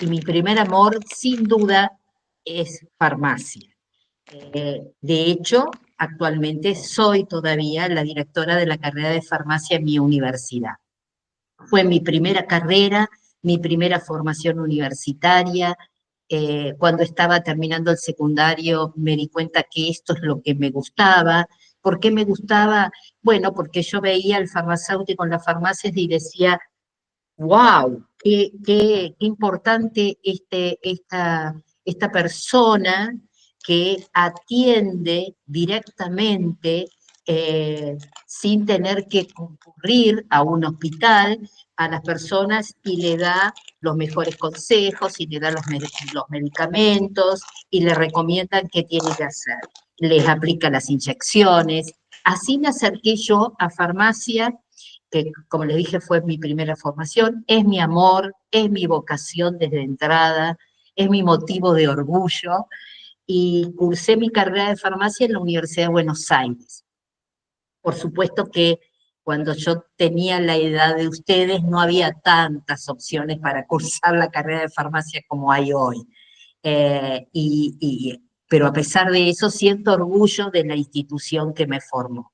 mi primer amor, sin duda, es farmacia. De hecho, actualmente soy todavía la directora de la carrera de farmacia en mi universidad. Fue mi primera carrera, mi primera formación universitaria. Cuando estaba terminando el secundario me di cuenta que esto es lo que me gustaba. ¿Por qué me gustaba? Bueno, porque yo veía al farmacéutico en las farmacias y decía, wow, qué importante esta persona que atiende directamente, sin tener que concurrir a un hospital, a las personas y le da los mejores consejos y le da los medicamentos y le recomiendan qué tiene que hacer. Les aplica las inyecciones. Así me acerqué yo a farmacia, que como les dije fue mi primera formación, es mi amor, es mi vocación desde entrada, es mi motivo de orgullo, y cursé mi carrera de farmacia en la Universidad de Buenos Aires. Por supuesto que cuando yo tenía la edad de ustedes no había tantas opciones para cursar la carrera de farmacia como hay hoy. Pero a pesar de eso siento orgullo de la institución que me formó.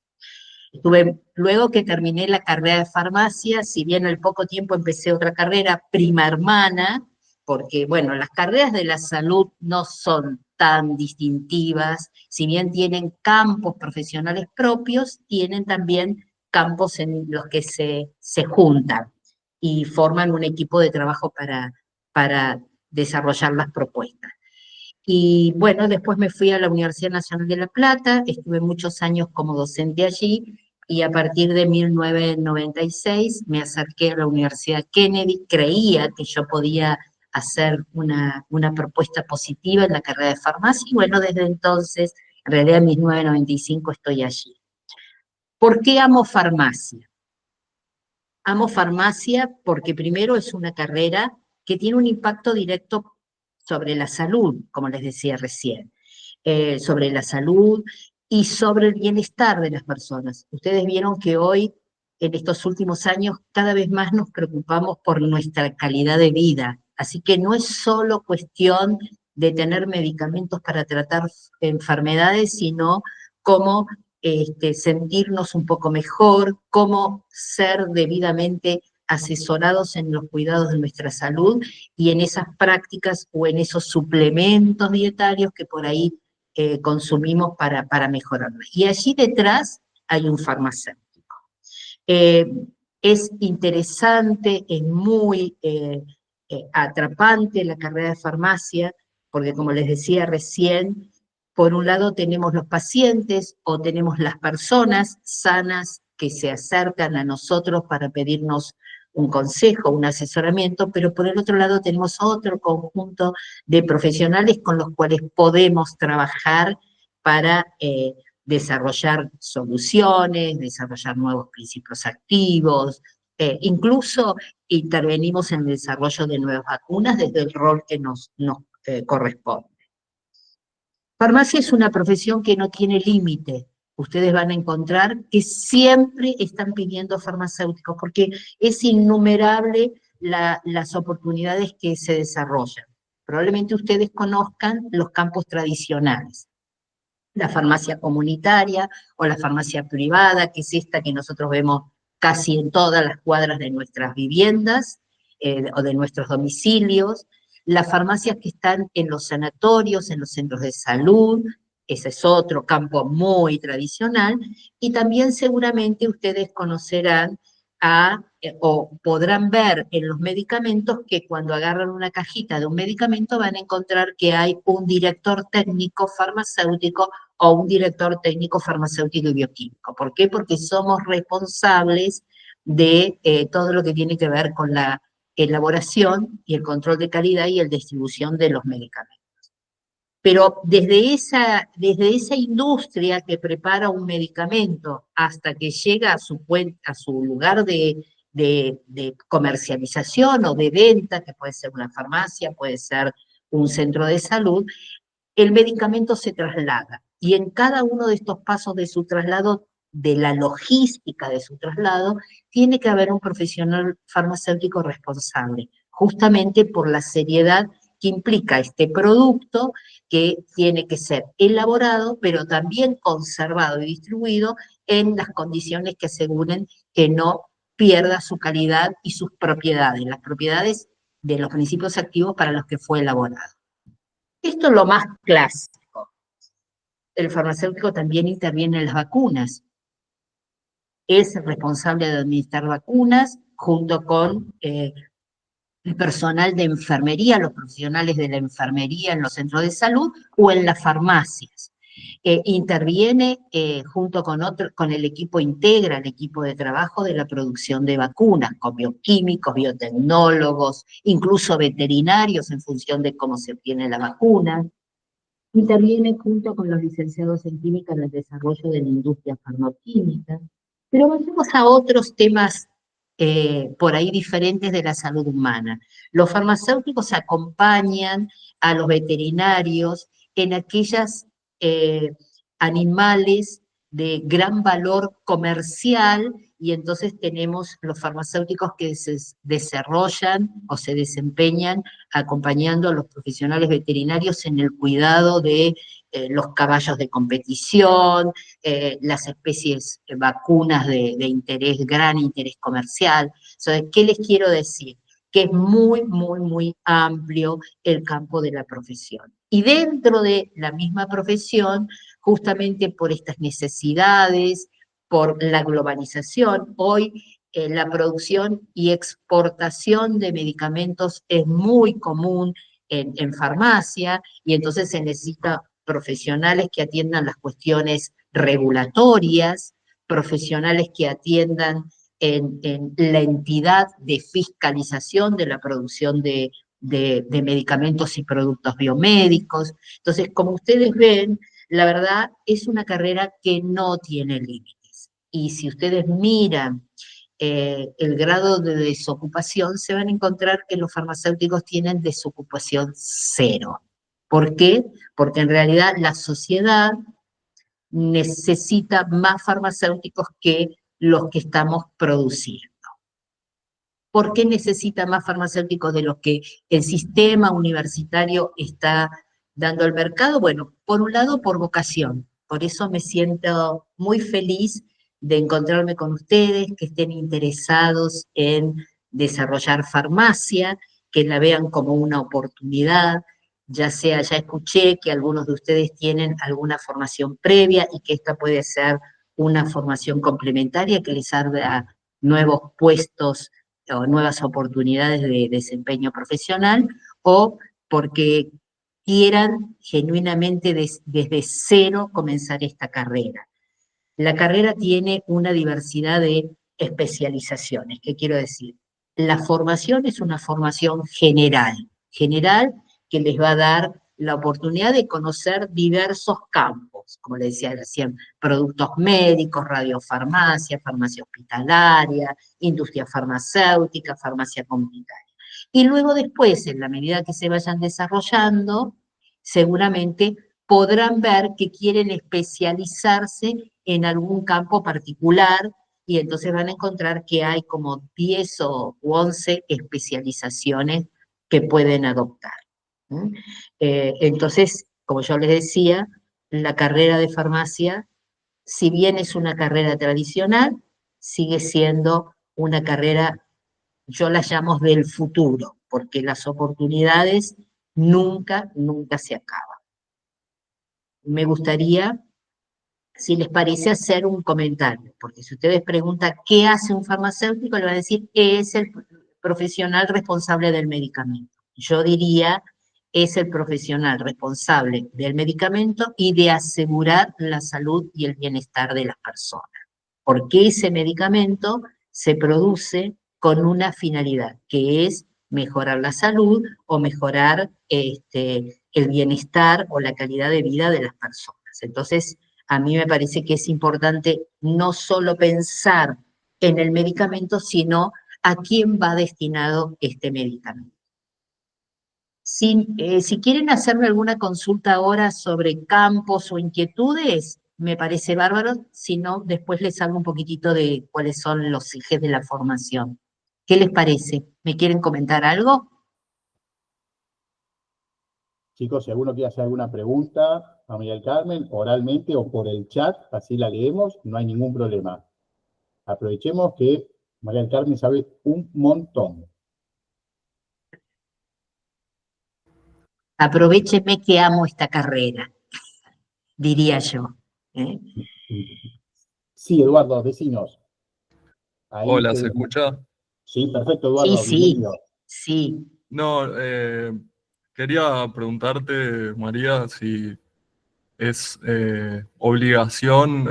Luego que terminé la carrera de farmacia, si bien al poco tiempo empecé otra carrera, prima hermana, porque bueno, las carreras de la salud no son tan distintivas, si bien tienen campos profesionales propios, tienen también campos en los que se juntan y forman un equipo de trabajo para desarrollar las propuestas. Y bueno, después me fui a la Universidad Nacional de La Plata, estuve muchos años como docente allí, y a partir de 1996 me acerqué a la Universidad Kennedy, creía que yo podía hacer una propuesta positiva en la carrera de farmacia, y bueno, desde entonces, en realidad en 1995 estoy allí. ¿Por qué amo farmacia? Amo farmacia porque primero es una carrera que tiene un impacto directo sobre la salud, como les decía recién, sobre la salud y sobre el bienestar de las personas. Ustedes vieron que hoy, en estos últimos años, cada vez más nos preocupamos por nuestra calidad de vida. Así que no es solo cuestión de tener medicamentos para tratar enfermedades, sino cómo sentirnos un poco mejor, cómo ser debidamente asesorados en los cuidados de nuestra salud y en esas prácticas o en esos suplementos dietarios que por ahí consumimos para mejorarlo. Y allí detrás hay un farmacéutico. Es interesante, es muy atrapante la carrera de farmacia, porque como les decía recién, por un lado tenemos los pacientes o tenemos las personas sanas que se acercan a nosotros para pedirnos un consejo, un asesoramiento, pero por el otro lado tenemos otro conjunto de profesionales con los cuales podemos trabajar para desarrollar soluciones, desarrollar nuevos principios activos, incluso intervenimos en el desarrollo de nuevas vacunas desde el rol que nos corresponde. Farmacia es una profesión que no tiene límite. Ustedes van a encontrar que siempre están pidiendo farmacéuticos, porque es innumerable las oportunidades que se desarrollan. Probablemente ustedes conozcan los campos tradicionales, la farmacia comunitaria o la farmacia privada, que es esta que nosotros vemos casi en todas las cuadras de nuestras viviendas o de nuestros domicilios, las farmacias que están en los sanatorios, en los centros de salud, ese es otro campo muy tradicional, y también seguramente ustedes conocerán o podrán ver en los medicamentos que cuando agarran una cajita de un medicamento van a encontrar que hay un director técnico farmacéutico o un director técnico farmacéutico y bioquímico. ¿Por qué? Porque somos responsables de todo lo que tiene que ver con la elaboración y el control de calidad y la distribución de los medicamentos. Pero desde esa industria que prepara un medicamento hasta que llega a su lugar de comercialización o de venta, que puede ser una farmacia, puede ser un centro de salud, el medicamento se traslada. Y en cada uno de estos pasos de su traslado, de la logística de su traslado, tiene que haber un profesional farmacéutico responsable, justamente por la seriedad que implica este producto, que tiene que ser elaborado, pero también conservado y distribuido en las condiciones que aseguren que no pierda su calidad y sus propiedades, las propiedades de los principios activos para los que fue elaborado. Esto es lo más clásico. El farmacéutico también interviene en las vacunas. Es responsable de administrar vacunas junto con el personal de enfermería, los profesionales de la enfermería en los centros de salud o en las farmacias. Interviene junto con el equipo integra, el equipo de trabajo de la producción de vacunas, con bioquímicos, biotecnólogos, incluso veterinarios en función de cómo se obtiene la vacuna. Interviene junto con los licenciados en química en el desarrollo de la industria farmacoquímica. Pero vamos a otros temas por ahí diferentes de la salud humana. Los farmacéuticos acompañan a los veterinarios en aquellas animales de gran valor comercial, y entonces tenemos los farmacéuticos que se desarrollan o se desempeñan acompañando a los profesionales veterinarios en el cuidado de los caballos de competición, las especies vacunas de interés, gran interés comercial. Entonces, ¿qué les quiero decir? Que es muy, muy, muy amplio el campo de la profesión. Y dentro de la misma profesión, justamente por estas necesidades, por la globalización, hoy la producción y exportación de medicamentos es muy común en farmacia, y entonces se necesita profesionales que atiendan las cuestiones regulatorias, profesionales que atiendan en la entidad de fiscalización de la producción de medicamentos y productos biomédicos. Entonces, como ustedes ven, la verdad es una carrera que no tiene límites. Y si ustedes miran el grado de desocupación, se van a encontrar que los farmacéuticos tienen desocupación cero. ¿Por qué? Porque en realidad la sociedad necesita más farmacéuticos que los que estamos produciendo. ¿Por qué necesita más farmacéuticos de los que el sistema universitario está dando al mercado? Bueno, por un lado, por vocación. Por eso me siento muy feliz de encontrarme con ustedes, que estén interesados en desarrollar farmacia, que la vean como una oportunidad, ya sea, ya escuché que algunos de ustedes tienen alguna formación previa y que esta puede ser una formación complementaria que les abra nuevos puestos o nuevas oportunidades de desempeño profesional, o porque quieran genuinamente desde cero comenzar esta carrera. La carrera tiene una diversidad de especializaciones. ¿Qué quiero decir? La formación es una formación general, general que les va a dar la oportunidad de conocer diversos campos, como les decía recién, productos médicos, radiofarmacia, farmacia hospitalaria, industria farmacéutica, farmacia comunitaria. Y luego después, en la medida que se vayan desarrollando, seguramente podrán ver que quieren especializarse en algún campo particular, y entonces van a encontrar que hay como 10 o 11 especializaciones que pueden adoptar. Entonces, como yo les decía, la carrera de farmacia, si bien es una carrera tradicional, sigue siendo una carrera, yo la llamo del futuro, porque las oportunidades nunca, nunca se acaban. Me gustaría, si les parece, hacer un comentario, porque si ustedes preguntan qué hace un farmacéutico, le van a decir, es el profesional responsable del medicamento. Yo diría, es el profesional responsable del medicamento y de asegurar la salud y el bienestar de las personas, porque ese medicamento se produce con una finalidad, que es mejorar la salud o mejorar el bienestar o la calidad de vida de las personas. Entonces, a mí me parece que es importante no solo pensar en el medicamento, sino a quién va destinado este medicamento. Si quieren hacerme alguna consulta ahora sobre campos o inquietudes, me parece bárbaro, si no, después les hablo un poquitito de cuáles son los ejes de la formación. ¿Qué les parece? ¿Me quieren comentar algo? Chicos, si alguno quiere hacer alguna pregunta a María del Carmen, oralmente o por el chat, así la leemos, no hay ningún problema. Aprovechemos que María del Carmen sabe un montón. Aprovécheme que amo esta carrera, diría yo. ¿Eh? Sí, Eduardo, decinos. Ahí Hola, ¿se te... escucha? Sí, perfecto, Sí, Eduardo, sí, bienvenido. sí. No, quería preguntarte, María, si es obligación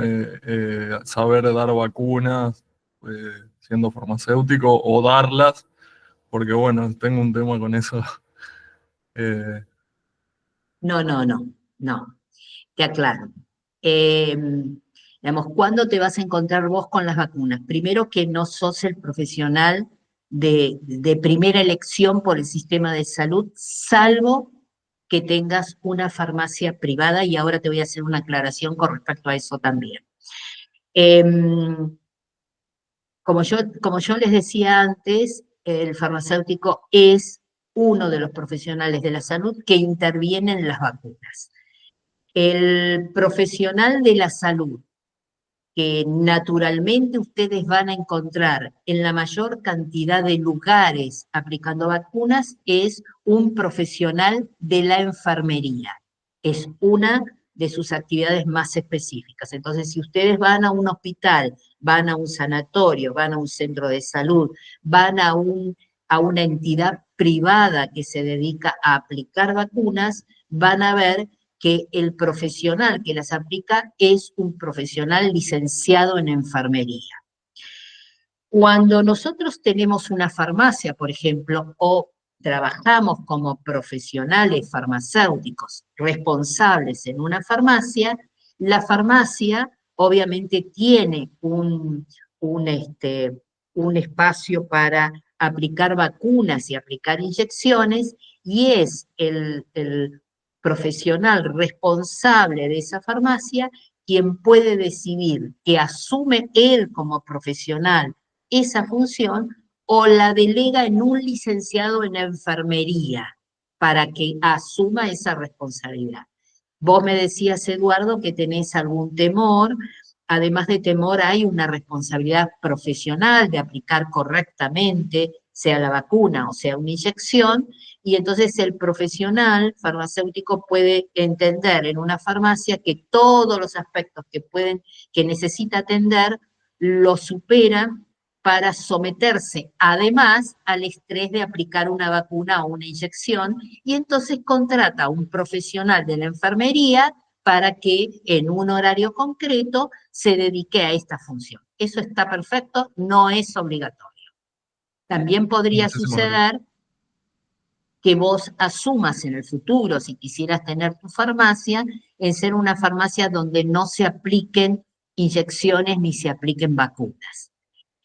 saber dar vacunas siendo farmacéutico o darlas, porque bueno, tengo un tema con eso. Eh, No, no, no, no. Te aclaro. Eh, digamos, ¿cuándo te vas a encontrar vos con las vacunas? Primero que no sos el profesional de primera elección por el sistema de salud, salvo que tengas una farmacia privada, y ahora te voy a hacer una aclaración con respecto a eso también. Eh, como yo les decía antes, el farmacéutico es uno de los profesionales de la salud que interviene en las vacunas. El profesional de la salud que naturalmente ustedes van a encontrar en la mayor cantidad de lugares aplicando vacunas es un profesional de la enfermería. Es una de sus actividades más específicas. Entonces, si ustedes van a un hospital, van a un sanatorio, van a un centro de salud, van a una entidad privada que se dedica a aplicar vacunas, van a ver que el profesional que las aplica es un profesional licenciado en enfermería. Cuando nosotros tenemos una farmacia, por ejemplo, o trabajamos como profesionales farmacéuticos responsables en una farmacia, la farmacia obviamente tiene un espacio para aplicar vacunas y aplicar inyecciones, y es el profesional responsable de esa farmacia quien puede decidir que asume él como profesional esa función o la delega en un licenciado en enfermería para que asuma esa responsabilidad. Vos me decías, Eduardo, que tenés algún temor. Además de temor, hay una responsabilidad profesional de aplicar correctamente, sea la vacuna o sea una inyección, y entonces el profesional farmacéutico puede entender en una farmacia que todos los aspectos que necesita atender, lo supera para someterse además al estrés de aplicar una vacuna o una inyección, y entonces contrata a un profesional de la enfermería para que en un horario concreto se dedique a esta función. Eso está perfecto, no es obligatorio. También podría muchísimas gracias. suceder que vos asumas en el futuro, si quisieras tener tu farmacia, en ser una farmacia donde no se apliquen inyecciones ni se apliquen vacunas.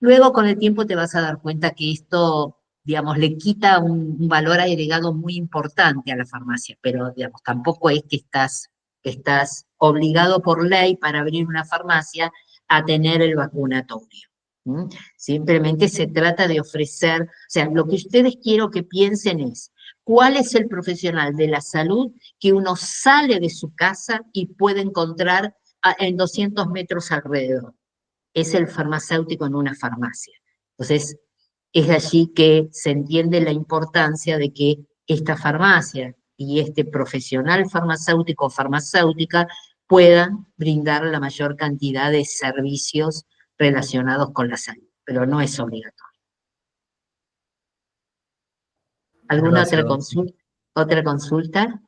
Luego, con el tiempo, te vas a dar cuenta que esto, digamos, le quita un valor agregado muy importante a la farmacia, pero, digamos, tampoco es que estás obligado por ley para abrir una farmacia a tener el vacunatorio. ¿Mm? Simplemente se trata de ofrecer, o sea, lo que ustedes quiero que piensen es, ¿cuál es el profesional de la salud que uno sale de su casa y puede encontrar en 200 metros alrededor? Es el farmacéutico en una farmacia. Entonces, es allí que se entiende la importancia de que esta farmacia y este profesional farmacéutico o farmacéutica puedan brindar la mayor cantidad de servicios relacionados con la salud, pero no es obligatorio. ¿Alguna otra Gracias. consulta? ¿Otra consulta?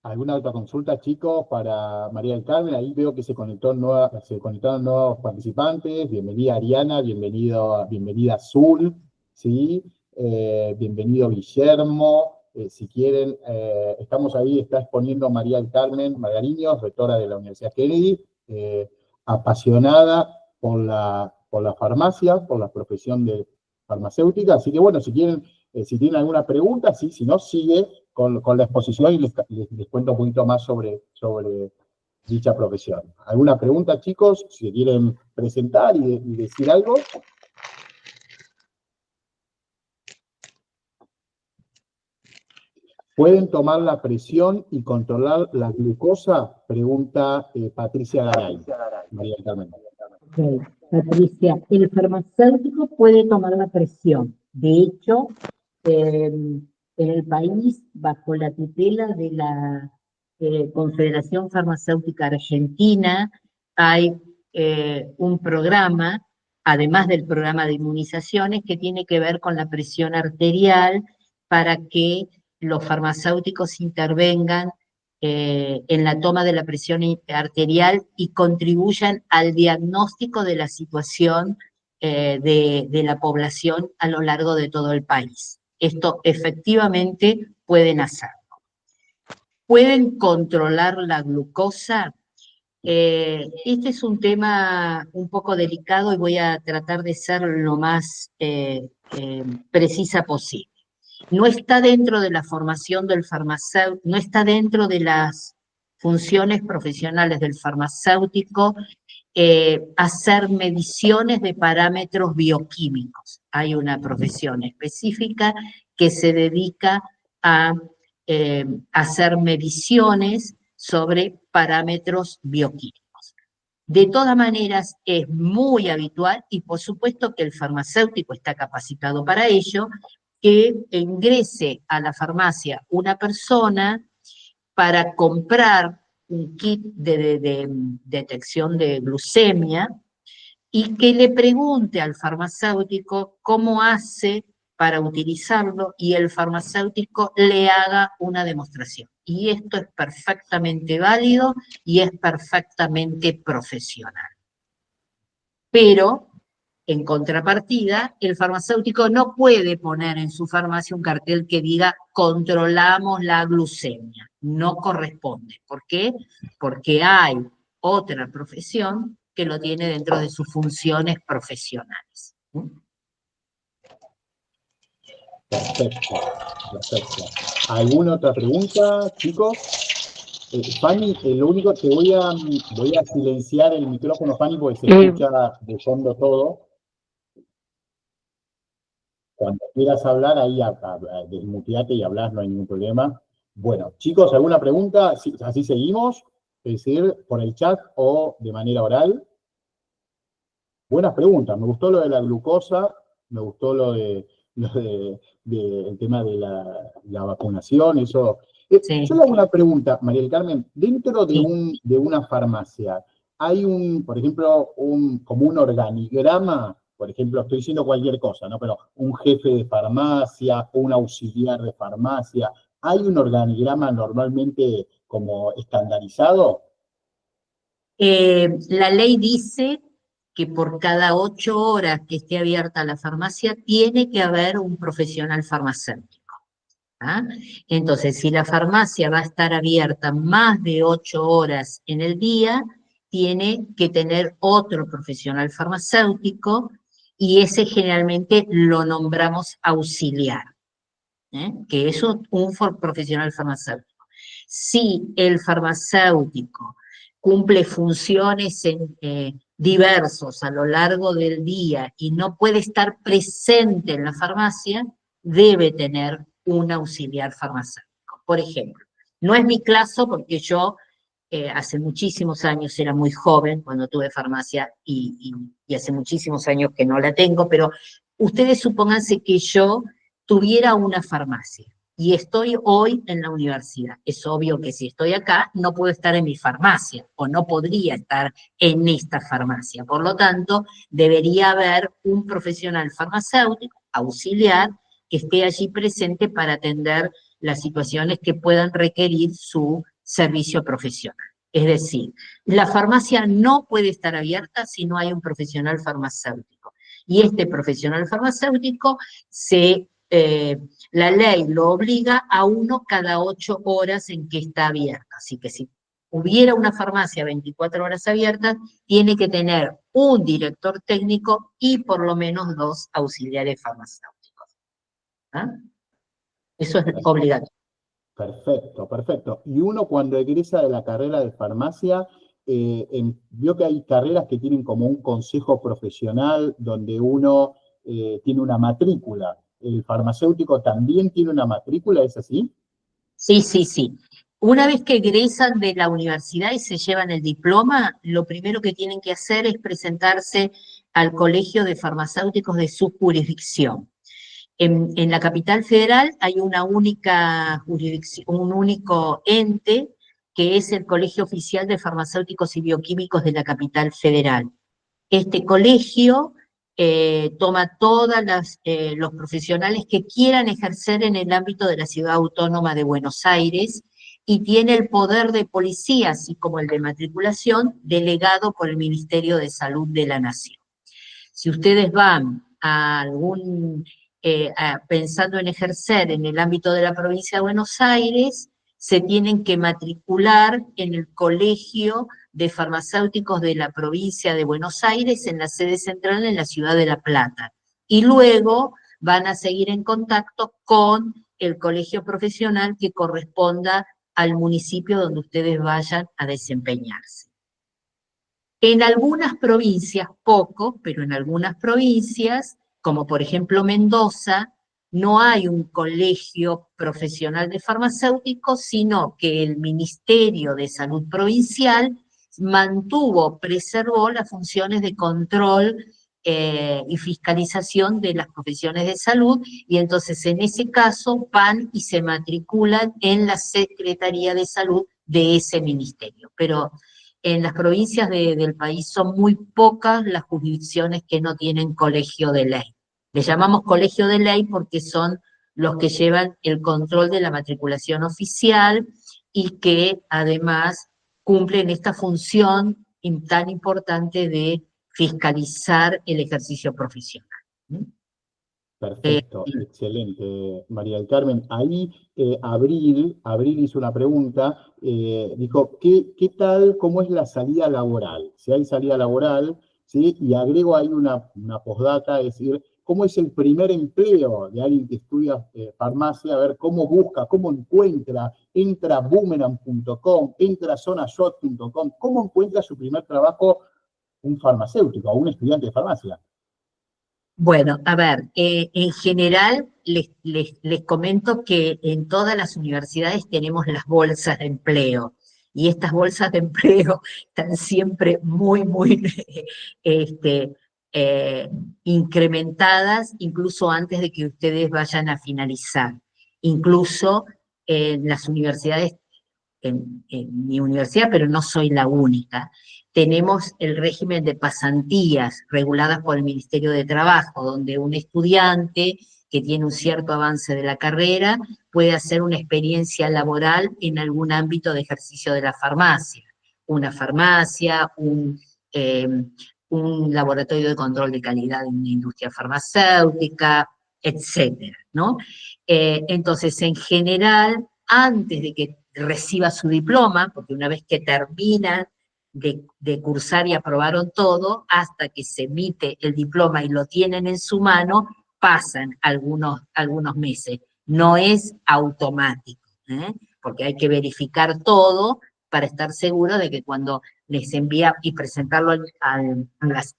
¿Alguna otra consulta, chicos, para María del Carmen? Ahí veo que se conectaron nuevos participantes. Bienvenida Ariana, bienvenida Azul, ¿sí? Bienvenido Guillermo. Si quieren, estamos ahí, está exponiendo María del Carmen Margariños, rectora de la Universidad Kennedy, apasionada por la farmacia, por la profesión de farmacéutica. Así que bueno, si quieren, si tienen alguna pregunta, sí, si no, sigue con la exposición y les cuento un poquito más sobre dicha profesión. ¿Alguna pregunta, chicos? Si quieren presentar y decir algo. ¿Pueden tomar la presión y controlar la glucosa? Pregunta Patricia Garay. María del Carmen. Ok, Patricia, el farmacéutico puede tomar la presión. De hecho, en el país, bajo la tutela de la Confederación Farmacéutica Argentina, hay un programa, además del programa de inmunizaciones, que tiene que ver con la presión arterial para que los farmacéuticos intervengan en la toma de la presión arterial y contribuyan al diagnóstico de la situación de la población a lo largo de todo el país. Esto efectivamente pueden hacerlo. ¿Pueden controlar la glucosa? Este es un tema un poco delicado y voy a tratar de ser lo más precisa posible. No está dentro de la formación del farmacéutico, no está dentro de las funciones profesionales del farmacéutico hacer mediciones de parámetros bioquímicos. Hay una profesión específica que se dedica a hacer mediciones sobre parámetros bioquímicos. De todas maneras, es muy habitual, y por supuesto que el farmacéutico está capacitado para ello, que ingrese a la farmacia una persona para comprar un kit de detección de glucemia y que le pregunte al farmacéutico cómo hace para utilizarlo y el farmacéutico le haga una demostración. Y esto es perfectamente válido y es perfectamente profesional. Pero, en contrapartida, el farmacéutico no puede poner en su farmacia un cartel que diga controlamos la glucemia. No corresponde. ¿Por qué? Porque hay otra profesión que lo tiene dentro de sus funciones profesionales. Perfecto, perfecto. ¿Alguna otra pregunta, chicos? Fanny, lo único que voy a silenciar el micrófono, Fanny, porque se escucha de fondo todo. Cuando quieras hablar, ahí desmuteate y hablas, no hay ningún problema. Bueno, chicos, ¿alguna pregunta? Así seguimos, es decir, por el chat o de manera oral. Buenas preguntas, me gustó lo de la glucosa, me gustó el tema de la vacunación, eso. Sí. Yo le hago una pregunta, María del Carmen, dentro de, Sí. de una farmacia, ¿hay por ejemplo, como un organigrama? Por ejemplo, estoy diciendo cualquier cosa, ¿no? Pero un jefe de farmacia, un auxiliar de farmacia, ¿hay un organigrama normalmente como estandarizado? La ley dice que por cada 8 horas que esté abierta la farmacia tiene que haber un profesional farmacéutico. ¿Ah? Entonces, si la farmacia va a estar abierta más de 8 horas en el día, tiene que tener otro profesional farmacéutico y ese generalmente lo nombramos auxiliar, que es un profesional farmacéutico. Si el farmacéutico cumple funciones diversos a lo largo del día y no puede estar presente en la farmacia, debe tener un auxiliar farmacéutico. Por ejemplo, no es mi caso porque yo hace muchísimos años, era muy joven cuando tuve farmacia y hace muchísimos años que no la tengo, pero ustedes supónganse que yo tuviera una farmacia y estoy hoy en la universidad. Es obvio que si estoy acá no puedo estar en mi farmacia o no podría estar en esta farmacia. Por lo tanto, debería haber un profesional farmacéutico, auxiliar, que esté allí presente para atender las situaciones que puedan requerir su servicio profesional. Es decir, la farmacia no puede estar abierta si no hay un profesional farmacéutico. Y este profesional farmacéutico la ley lo obliga a uno cada 8 horas en que está abierta. Así que si hubiera una farmacia 24 horas abiertas, tiene que tener un director técnico y por lo menos 2 auxiliares farmacéuticos. ¿Ah? Eso es obligatorio. Perfecto, perfecto. Y uno cuando egresa de la carrera de farmacia, vio que hay carreras que tienen como un consejo profesional donde uno tiene una matrícula. ¿El farmacéutico también tiene una matrícula? ¿Es así? Sí, sí, sí. Una vez que egresan de la universidad y se llevan el diploma, lo primero que tienen que hacer es presentarse al Colegio de Farmacéuticos de su jurisdicción. En la capital federal hay una única jurisdicción, un único ente, que es el Colegio Oficial de Farmacéuticos y Bioquímicos de la capital federal. Este colegio toma todos los profesionales que quieran ejercer en el ámbito de la Ciudad Autónoma de Buenos Aires y tiene el poder de policía, así como el de matriculación, delegado por el Ministerio de Salud de la Nación. Si ustedes van a pensando en ejercer en el ámbito de la provincia de Buenos Aires, se tienen que matricular en el Colegio de Farmacéuticos de la provincia de Buenos Aires, en la sede central en la ciudad de La Plata. Y luego van a seguir en contacto con el colegio profesional que corresponda al municipio donde ustedes vayan a desempeñarse. En algunas provincias, poco, pero en algunas provincias, como por ejemplo Mendoza, no hay un colegio profesional de farmacéuticos, sino que el Ministerio de Salud Provincial preservó las funciones de control y fiscalización de las profesiones de salud, y entonces en ese caso van y se matriculan en la Secretaría de Salud de ese ministerio. Pero en las provincias del país son muy pocas las jurisdicciones que no tienen colegio de ley. Le llamamos colegio de ley porque son los que llevan el control de la matriculación oficial y que además cumplen esta función tan importante de fiscalizar el ejercicio profesional. Perfecto, excelente, María del Carmen. Ahí Abril hizo una pregunta, dijo, ¿qué tal, cómo es la salida laboral? Si hay salida laboral, ¿sí? Y agrego ahí una postdata, es decir, ¿cómo es el primer empleo de alguien que estudia farmacia? A ver, ¿cómo busca, cómo encuentra? Entra a boomerang.com, entra a zonashot.com, ¿cómo encuentra su primer trabajo un farmacéutico o un estudiante de farmacia? Bueno, a ver, en general les comento que en todas las universidades tenemos las bolsas de empleo, y estas bolsas de empleo están siempre muy este, eh, incrementadas, incluso antes de que ustedes vayan a finalizar. Incluso en las universidades, en mi universidad, pero no soy la única, tenemos el régimen de pasantías reguladas por el Ministerio de Trabajo, donde un estudiante que tiene un cierto avance de la carrera puede hacer una experiencia laboral en algún ámbito de ejercicio de la farmacia. Una farmacia, un laboratorio de control de calidad en una industria farmacéutica, etcétera, ¿no? Entonces, en general, antes de que reciba su diploma, porque una vez que terminan de cursar y aprobaron todo, hasta que se emite el diploma y lo tienen en su mano, pasan algunos meses. No es automático, porque hay que verificar todo para estar seguro de que cuando les envía y presentarlo a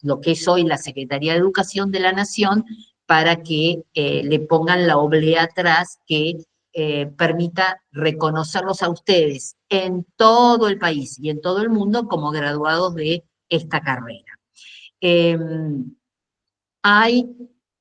lo que es hoy la Secretaría de Educación de la Nación, para que le pongan la oblea atrás que permita reconocerlos a ustedes en todo el país y en todo el mundo como graduados de esta carrera. Hay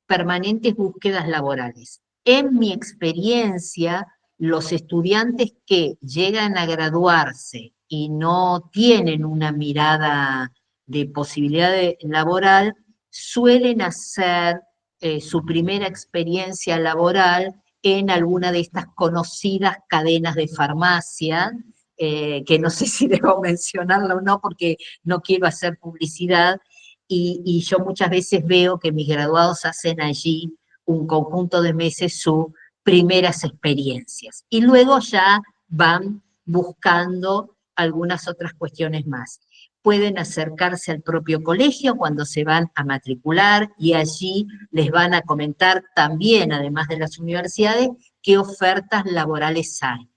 permanentes búsquedas laborales. En mi experiencia, los estudiantes que llegan a graduarse y no tienen una mirada de posibilidad laboral, suelen hacer su primera experiencia laboral en alguna de estas conocidas cadenas de farmacia, que no sé si debo mencionarla o no porque no quiero hacer publicidad, y yo muchas veces veo que mis graduados hacen allí un conjunto de meses sus primeras experiencias. Y luego ya van buscando algunas otras cuestiones más. Pueden acercarse al propio colegio cuando se van a matricular y allí les van a comentar también, además de las universidades, qué ofertas laborales hay.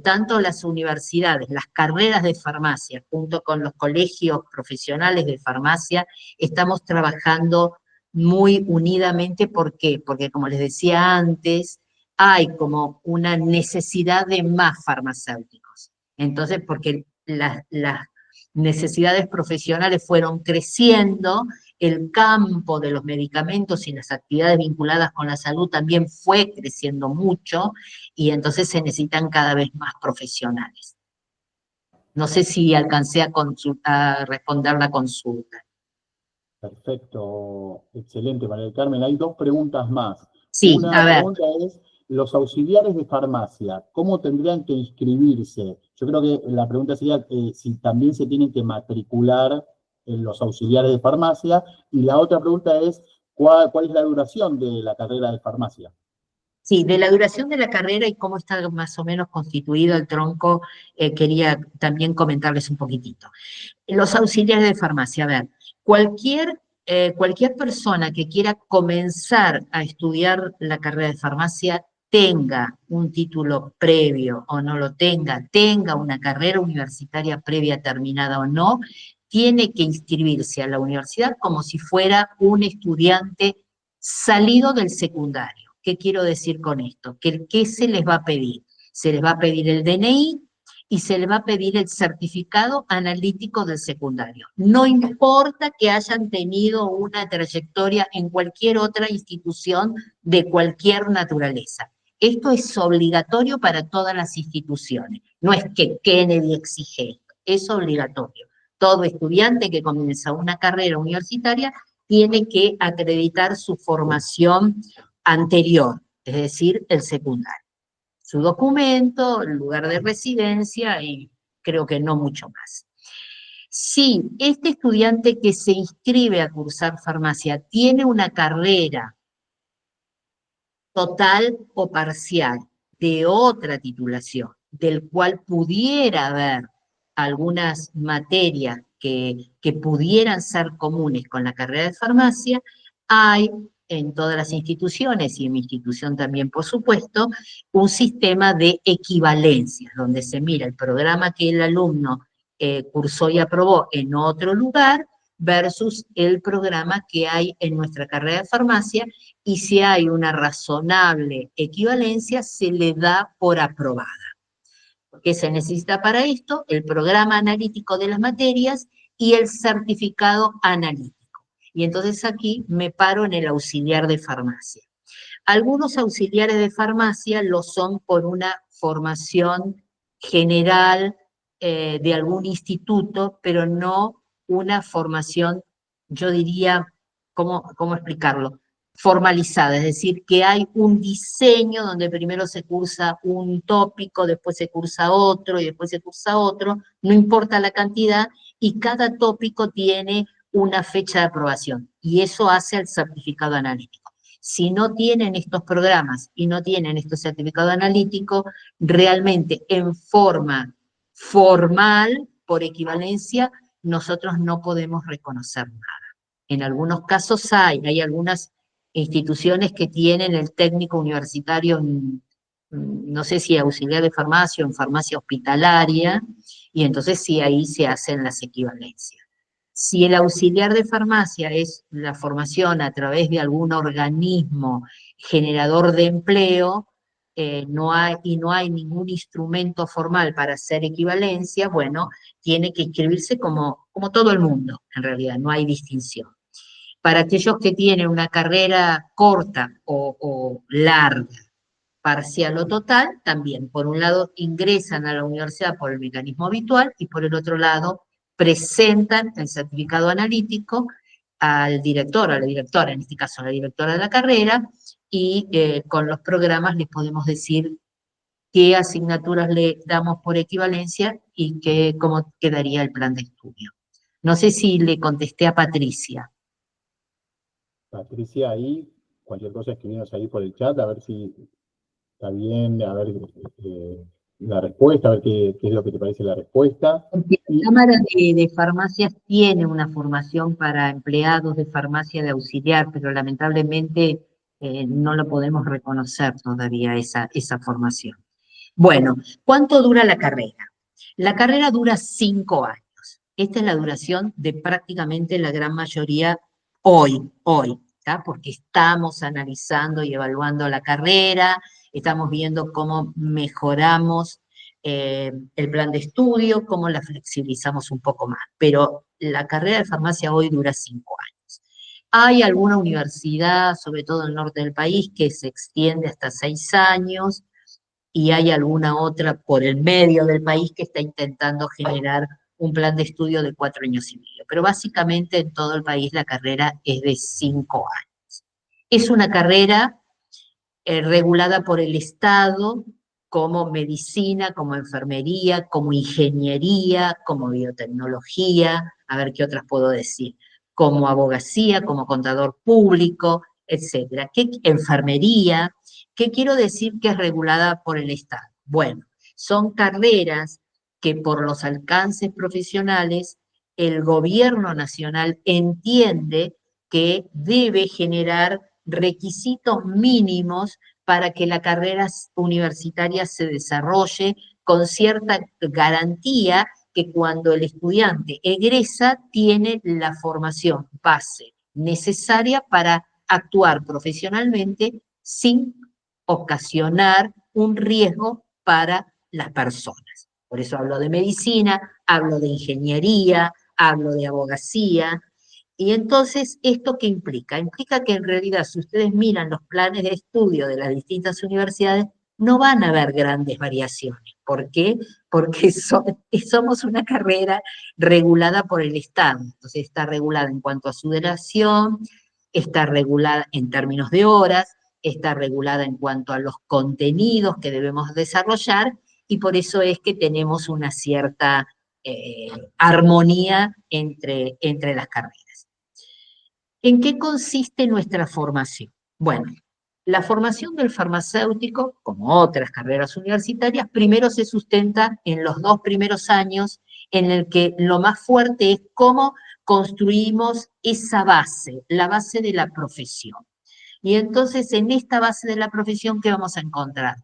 Tanto las universidades, las carreras de farmacia, junto con los colegios profesionales de farmacia, estamos trabajando muy unidamente. ¿Por qué? Porque, como les decía antes, hay como una necesidad de más farmacéuticos. Entonces, porque las necesidades profesionales fueron creciendo, el campo de los medicamentos y las actividades vinculadas con la salud también fue creciendo mucho, y entonces se necesitan cada vez más profesionales. No sé si alcancé a responder la consulta. Perfecto, excelente, María del Carmen. Hay dos preguntas más. Sí, Una a ver. pregunta es, los auxiliares de farmacia, ¿cómo tendrían que inscribirse? Yo creo que la pregunta sería si también se tienen que matricular en los auxiliares de farmacia. Y la otra pregunta es, ¿cuál es la duración de la carrera de farmacia? Sí, de la duración de la carrera y cómo está más o menos constituido el tronco, quería también comentarles un poquitito. Los auxiliares de farmacia, a ver, cualquier persona que quiera comenzar a estudiar la carrera de farmacia, tenga un título previo o no lo tenga una carrera universitaria previa terminada o no, tiene que inscribirse a la universidad como si fuera un estudiante salido del secundario. ¿Qué quiero decir con esto? ¿Qué se les va a pedir? Se les va a pedir el DNI y se les va a pedir el certificado analítico del secundario. No importa que hayan tenido una trayectoria en cualquier otra institución de cualquier naturaleza. Esto es obligatorio para todas las instituciones. No es que Kennedy exige esto, es obligatorio. Todo estudiante que comienza una carrera universitaria tiene que acreditar su formación anterior, es decir, el secundario. Su documento, el lugar de residencia y creo que no mucho más. Si este estudiante que se inscribe a cursar farmacia tiene una carrera total o parcial de otra titulación, del cual pudiera haber algunas materias que pudieran ser comunes con la carrera de farmacia, hay en todas las instituciones, y en mi institución también, por supuesto, un sistema de equivalencias, donde se mira el programa que el alumno cursó y aprobó en otro lugar versus el programa que hay en nuestra carrera de farmacia, y si hay una razonable equivalencia, se le da por aprobada. ¿Qué se necesita para esto? El programa analítico de las materias y el certificado analítico. Y entonces aquí me paro en el auxiliar de farmacia. Algunos auxiliares de farmacia lo son por una formación general de algún instituto, pero no una formación, yo diría, ¿cómo explicarlo? Formalizada, es decir, que hay un diseño donde primero se cursa un tópico, después se cursa otro y después se cursa otro, no importa la cantidad, y cada tópico tiene una fecha de aprobación, y eso hace el certificado analítico. Si no tienen estos programas y no tienen este certificado analítico, realmente en forma formal, por equivalencia, nosotros no podemos reconocer nada. En algunos casos hay algunas instituciones que tienen el técnico universitario, no sé si auxiliar de farmacia o en farmacia hospitalaria, y entonces sí, ahí se hacen las equivalencias. Si el auxiliar de farmacia es la formación a través de algún organismo generador de empleo, no hay ningún instrumento formal para hacer equivalencia, bueno, tiene que inscribirse como todo el mundo, en realidad, no hay distinción. Para aquellos que tienen una carrera corta o larga, parcial o total, también, por un lado, ingresan a la universidad por el mecanismo habitual y por el otro lado, presentan el certificado analítico al director, a la directora, en este caso a la directora de la carrera, y con los programas les podemos decir qué asignaturas le damos por equivalencia y cómo quedaría el plan de estudio. No sé si le contesté a Patricia. Patricia, ahí, cualquier cosa escribinos ahí por el chat, a ver si está bien, a ver la respuesta, a ver qué es lo que te parece la respuesta. Porque la Cámara de Farmacias tiene una formación para empleados de farmacia de auxiliar, pero lamentablemente no lo podemos reconocer todavía esa formación. Bueno, ¿cuánto dura la carrera? La carrera dura 5 años. Esta es la duración de prácticamente la gran mayoría hoy, ¿tá? Porque estamos analizando y evaluando la carrera, estamos viendo cómo mejoramos el plan de estudio, cómo la flexibilizamos un poco más. Pero la carrera de farmacia hoy dura 5 años. Hay alguna universidad, sobre todo en el norte del país, que se extiende hasta 6 años, y hay alguna otra por el medio del país que está intentando generar un plan de estudio de 4 años y medio. Pero básicamente en todo el país la carrera es de 5 años. Es una carrera regulada por el Estado como medicina, como enfermería, como ingeniería, como biotecnología, a ver qué otras puedo decir, como abogacía, como contador público, etcétera. ¿Qué enfermería? ¿Qué quiero decir que es regulada por el Estado? Bueno, son carreras que por los alcances profesionales el gobierno nacional entiende que debe generar requisitos mínimos para que la carrera universitaria se desarrolle con cierta garantía que cuando el estudiante egresa tiene la formación base necesaria para actuar profesionalmente sin ocasionar un riesgo para las personas. Por eso hablo de medicina, hablo de ingeniería, hablo de abogacía. Y entonces, ¿esto qué implica? Implica que en realidad, si ustedes miran los planes de estudio de las distintas universidades, no van a haber grandes variaciones. ¿Por qué? Porque somos una carrera regulada por el Estado. Entonces está regulada en cuanto a su duración, está regulada en términos de horas, está regulada en cuanto a los contenidos que debemos desarrollar, y por eso es que tenemos una cierta armonía entre las carreras. ¿En qué consiste nuestra formación? Bueno, la formación del farmacéutico, como otras carreras universitarias, primero se sustenta en los 2 primeros años, en el que lo más fuerte es cómo construimos esa base, la base de la profesión. Y entonces, en esta base de la profesión, ¿qué vamos a encontrar?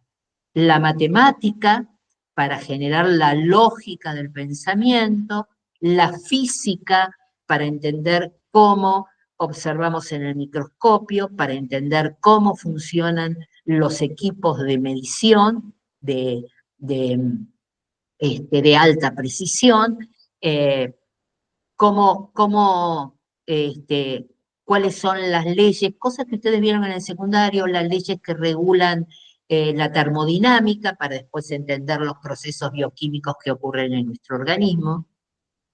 La matemática, para generar la lógica del pensamiento, la física, para entender cómo observamos en el microscopio, para entender cómo funcionan los equipos de medición de alta precisión, cuáles son las leyes, cosas que ustedes vieron en el secundario, las leyes que regulan la termodinámica, para después entender los procesos bioquímicos que ocurren en nuestro organismo,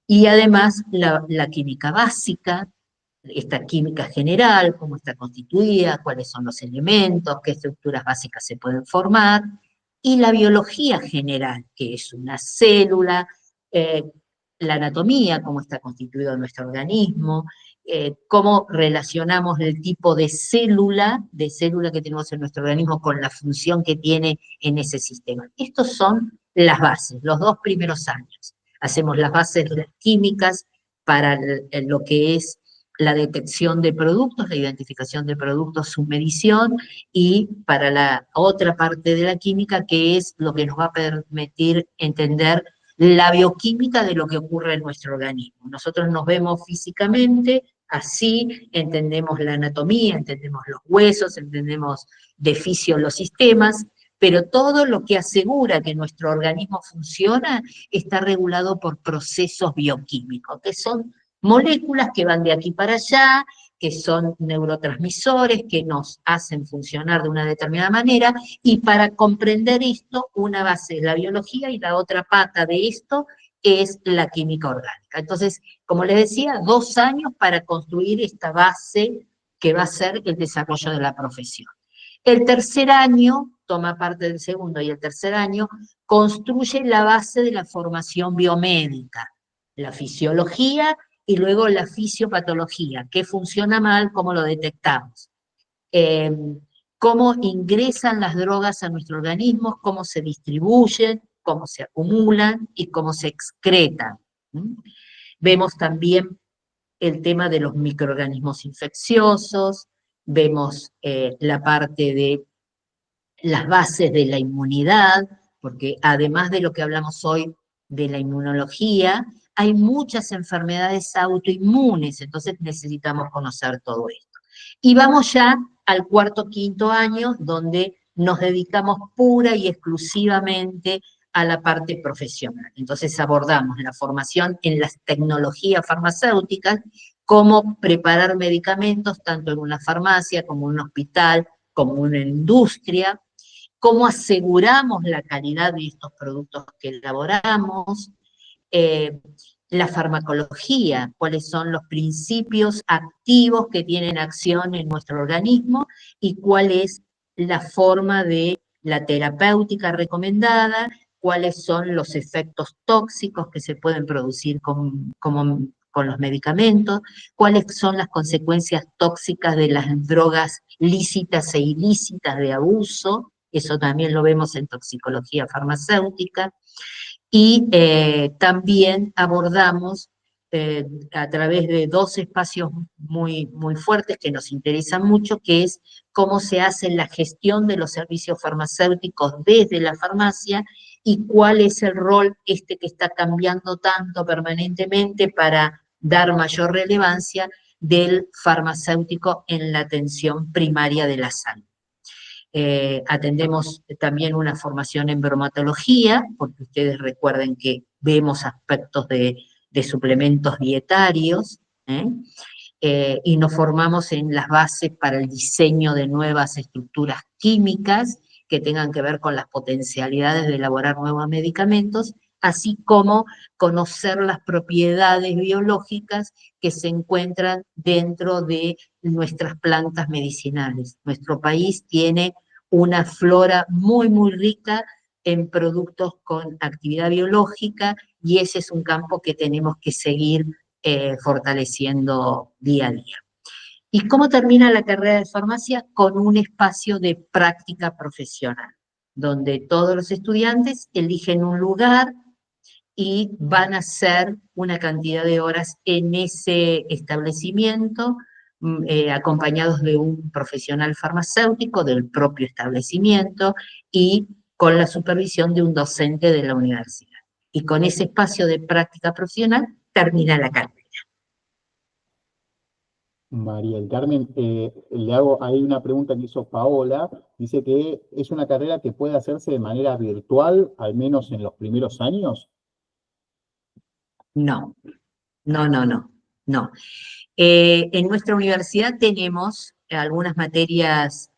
y además la química básica, esta química general, cómo está constituida, cuáles son los elementos, qué estructuras básicas se pueden formar, y la biología general, que es una célula, la anatomía, cómo está constituido nuestro organismo, cómo relacionamos el tipo de célula que tenemos en nuestro organismo con la función que tiene en ese sistema. Estos son las bases, los 2 primeros años. Hacemos las bases químicas para lo que es la detección de productos, la identificación de productos, su medición, y para la otra parte de la química, que es lo que nos va a permitir entender la bioquímica de lo que ocurre en nuestro organismo. Nosotros nos vemos físicamente, así entendemos la anatomía, entendemos los huesos, entendemos de fisio los sistemas, pero todo lo que asegura que nuestro organismo funciona está regulado por procesos bioquímicos, que son moléculas que van de aquí para allá, que son neurotransmisores, que nos hacen funcionar de una determinada manera, y para comprender esto, una base es la biología y la otra pata de esto es la química orgánica. Entonces, como les decía, 2 años para construir esta base que va a ser el desarrollo de la profesión. El tercer año, toma parte del segundo y el tercer año, construye la base de la formación biomédica, la fisiología y luego la fisiopatología, qué funciona mal, cómo lo detectamos, cómo ingresan las drogas a nuestro organismo, cómo se distribuyen, cómo se acumulan y cómo se excretan. Vemos también el tema de los microorganismos infecciosos, vemos la parte de las bases de la inmunidad, porque además de lo que hablamos hoy de la inmunología, hay muchas enfermedades autoinmunes, entonces necesitamos conocer todo esto. Y vamos ya al 4º, 5º año, donde nos dedicamos pura y exclusivamente a la parte profesional. Entonces abordamos la formación en las tecnologías farmacéuticas, cómo preparar medicamentos tanto en una farmacia como en un hospital, como en una industria, cómo aseguramos la calidad de estos productos que elaboramos, eh, la farmacología, cuáles son los principios activos que tienen acción en nuestro organismo y cuál es la forma de la terapéutica recomendada, cuáles son los efectos tóxicos que se pueden producir con los medicamentos, cuáles son las consecuencias tóxicas de las drogas lícitas e ilícitas de abuso, eso también lo vemos en toxicología farmacéutica, y también abordamos a través de dos espacios muy fuertes que nos interesan mucho, que es cómo se hace la gestión de los servicios farmacéuticos desde la farmacia y cuál es el rol que está cambiando tanto permanentemente para dar mayor relevancia del farmacéutico en la atención primaria de la salud. Atendemos también una formación en bromatología, porque ustedes recuerden que vemos aspectos de suplementos dietarios, y nos formamos en las bases para el diseño de nuevas estructuras químicas que tengan que ver con las potencialidades de elaborar nuevos medicamentos, así como conocer las propiedades biológicas que se encuentran dentro de nuestras plantas medicinales. Nuestro país tiene una flora muy rica en productos con actividad biológica y ese es un campo que tenemos que seguir fortaleciendo día a día. ¿Y cómo termina la carrera de farmacia? Con un espacio de práctica profesional, donde todos los estudiantes eligen un lugar y van a hacer una cantidad de horas en ese establecimiento, acompañados de un profesional farmacéutico del propio establecimiento y con la supervisión de un docente de la universidad. Y con ese espacio de práctica profesional termina la carrera. María del Carmen, hay una pregunta que hizo Paola, dice que es una carrera que puede hacerse de manera virtual, al menos en los primeros años. No. En nuestra universidad tenemos algunas materias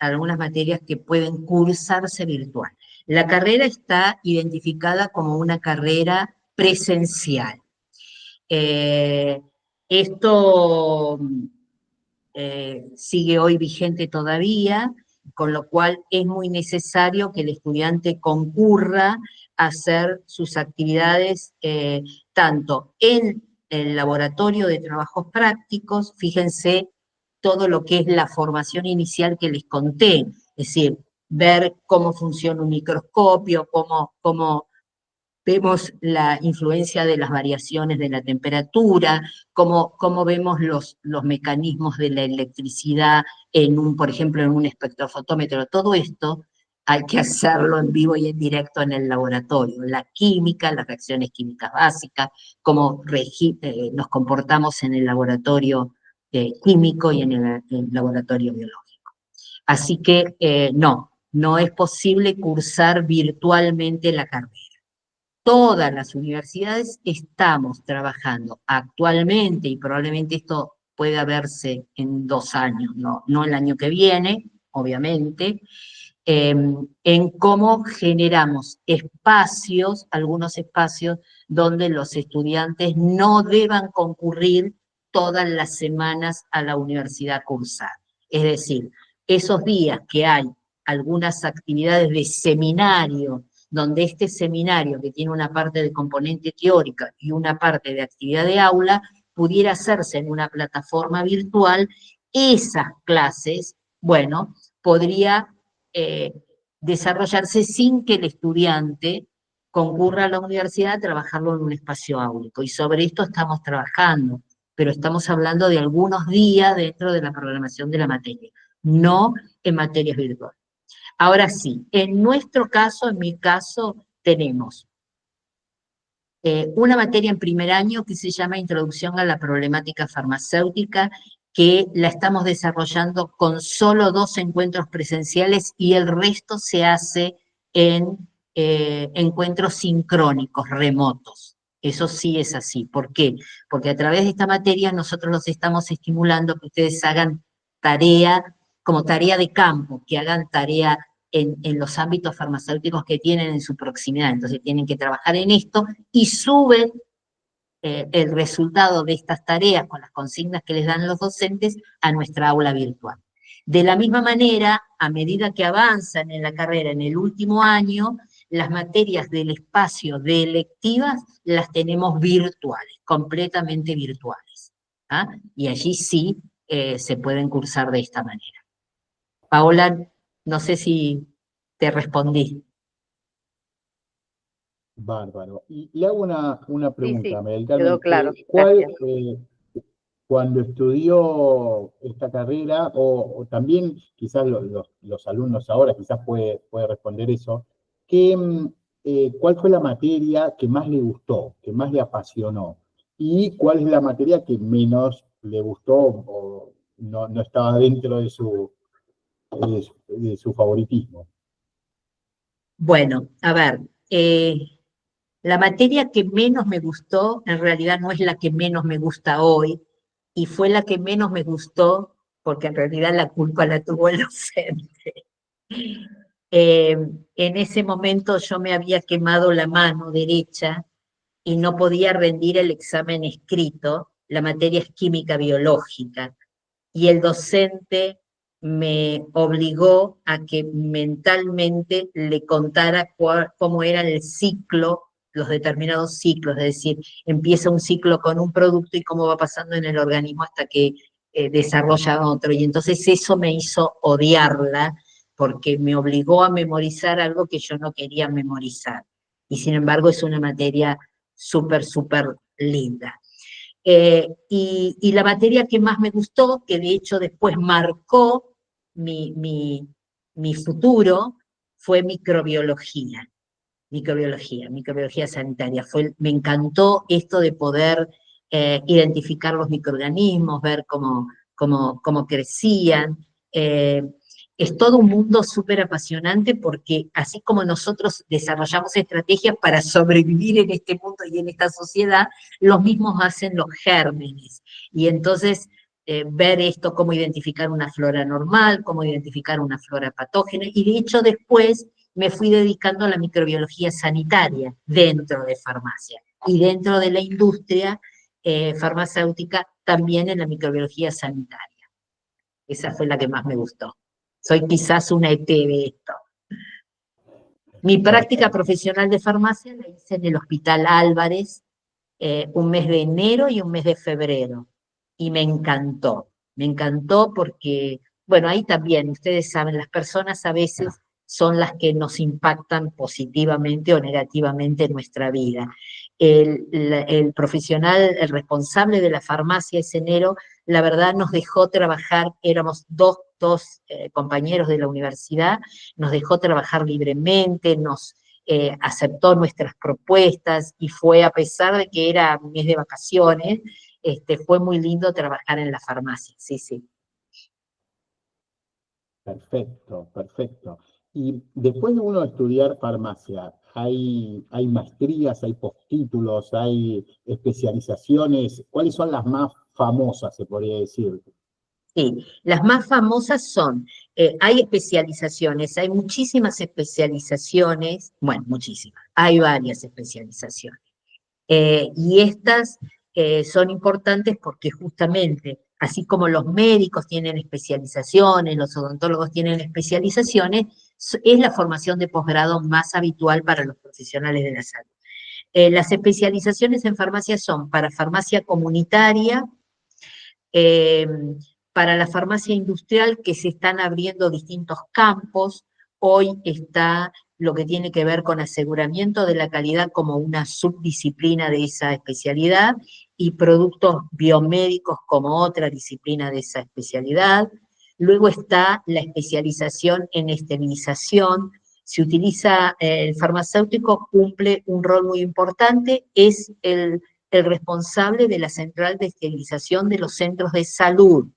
que pueden cursarse virtual. La carrera está identificada como una carrera presencial. Esto sigue hoy vigente todavía, con lo cual es muy necesario que el estudiante concurra a hacer sus actividades tanto en el laboratorio de trabajos prácticos, fíjense todo lo que es la formación inicial que les conté, es decir, ver cómo funciona un microscopio, cómo vemos la influencia de las variaciones de la temperatura, cómo vemos los mecanismos de la electricidad por ejemplo, en un espectrofotómetro. Todo esto hay que hacerlo en vivo y en directo en el laboratorio. La química, las reacciones químicas básicas, cómo nos comportamos en el laboratorio químico y en el laboratorio biológico. Así que no es posible cursar virtualmente la carrera. Todas las universidades estamos trabajando actualmente, y probablemente esto pueda verse en 2 años, no el año que viene, obviamente, en cómo generamos espacios, algunos espacios, donde los estudiantes no deban concurrir todas las semanas a la universidad a cursar. Es decir, esos días que hay algunas actividades de seminario, donde este seminario, que tiene una parte de componente teórica y una parte de actividad de aula, pudiera hacerse en una plataforma virtual, esas clases, bueno, podría desarrollarse sin que el estudiante concurra a la universidad a trabajarlo en un espacio áulico. Y sobre esto estamos trabajando, pero estamos hablando de algunos días dentro de la programación de la materia, no en materias virtuales. Ahora sí, en nuestro caso, en mi caso, tenemos una materia en primer año que se llama Introducción a la Problemática Farmacéutica, que la estamos desarrollando con solo 2 encuentros presenciales y el resto se hace en encuentros sincrónicos, remotos. Eso sí es así. ¿Por qué? Porque a través de esta materia nosotros los estamos estimulando que ustedes hagan tarea, como tarea de campo, que hagan tarea en los ámbitos farmacéuticos que tienen en su proximidad. Entonces tienen que trabajar en esto y suben el resultado de estas tareas con las consignas que les dan los docentes a nuestra aula virtual. De la misma manera, a medida que avanzan en la carrera en el último año, las materias del espacio de electivas las tenemos virtuales, completamente virtuales. ¿Ah? Y allí sí se pueden cursar de esta manera. Paola, no sé si te respondí. Bárbaro. Y le hago una Sí, pregunta, María del quedó Carmen. claro. ¿Cuál, Gracias. cuando estudió esta carrera, o también quizás los alumnos ahora, quizás puede responder eso, ¿cuál fue la materia que más le gustó, que más le apasionó? ¿Y cuál es la materia que menos le gustó o no estaba dentro de su favoritismo? Bueno, a ver, la materia que menos me gustó, en realidad no es la que menos me gusta hoy, y fue la que menos me gustó, porque en realidad la culpa la tuvo el docente. En ese momento yo me había quemado la mano derecha y no podía rendir el examen escrito, la materia es química biológica, y el docente me obligó a que mentalmente le contara cómo era el ciclo, los determinados ciclos, es decir, empieza un ciclo con un producto y cómo va pasando en el organismo hasta que desarrolla otro. Y entonces eso me hizo odiarla porque me obligó a memorizar algo que yo no quería memorizar. Y sin embargo es una materia súper, súper linda. Y la materia que más me gustó, que de hecho después marcó mi futuro, fue microbiología sanitaria. Me encantó esto de poder identificar los microorganismos, ver cómo crecían. Es todo un mundo súper apasionante porque así como nosotros desarrollamos estrategias para sobrevivir en este mundo y en esta sociedad, los mismos hacen los gérmenes. Y entonces ver esto, cómo identificar una flora normal, cómo identificar una flora patógena, y de hecho después me fui dedicando a la microbiología sanitaria dentro de farmacia y dentro de la industria farmacéutica también en la microbiología sanitaria. Esa fue la que más me gustó. Soy quizás una ET de esto. Mi práctica profesional de farmacia la hice en el Hospital Álvarez, un mes de enero y un mes de febrero, y me encantó porque, bueno, ahí también, ustedes saben, las personas a veces son las que nos impactan positivamente o negativamente en nuestra vida. El profesional, el responsable de la farmacia ese enero, la verdad nos dejó trabajar, éramos dos compañeros de la universidad, nos dejó trabajar libremente, nos aceptó nuestras propuestas y fue, a pesar de que era mes de vacaciones, fue muy lindo trabajar en la farmacia, sí, sí. Perfecto, perfecto. Y después de uno estudiar farmacia, hay maestrías, hay postítulos, hay especializaciones. ¿Cuáles son las más famosas, se podría decir? Sí, las más famosas son, hay especializaciones, hay muchísimas especializaciones, bueno, muchísimas, hay varias especializaciones. Y estas son importantes porque justamente, así como los médicos tienen especializaciones, los odontólogos tienen especializaciones, es la formación de posgrado más habitual para los profesionales de la salud. Las especializaciones en farmacia son para farmacia comunitaria, para la farmacia industrial, que se están abriendo distintos campos. Hoy está lo que tiene que ver con aseguramiento de la calidad como una subdisciplina de esa especialidad y productos biomédicos como otra disciplina de esa especialidad. Luego está la especialización en esterilización. Se utiliza, el farmacéutico cumple un rol muy importante, es el responsable de la central de esterilización de los centros de salud.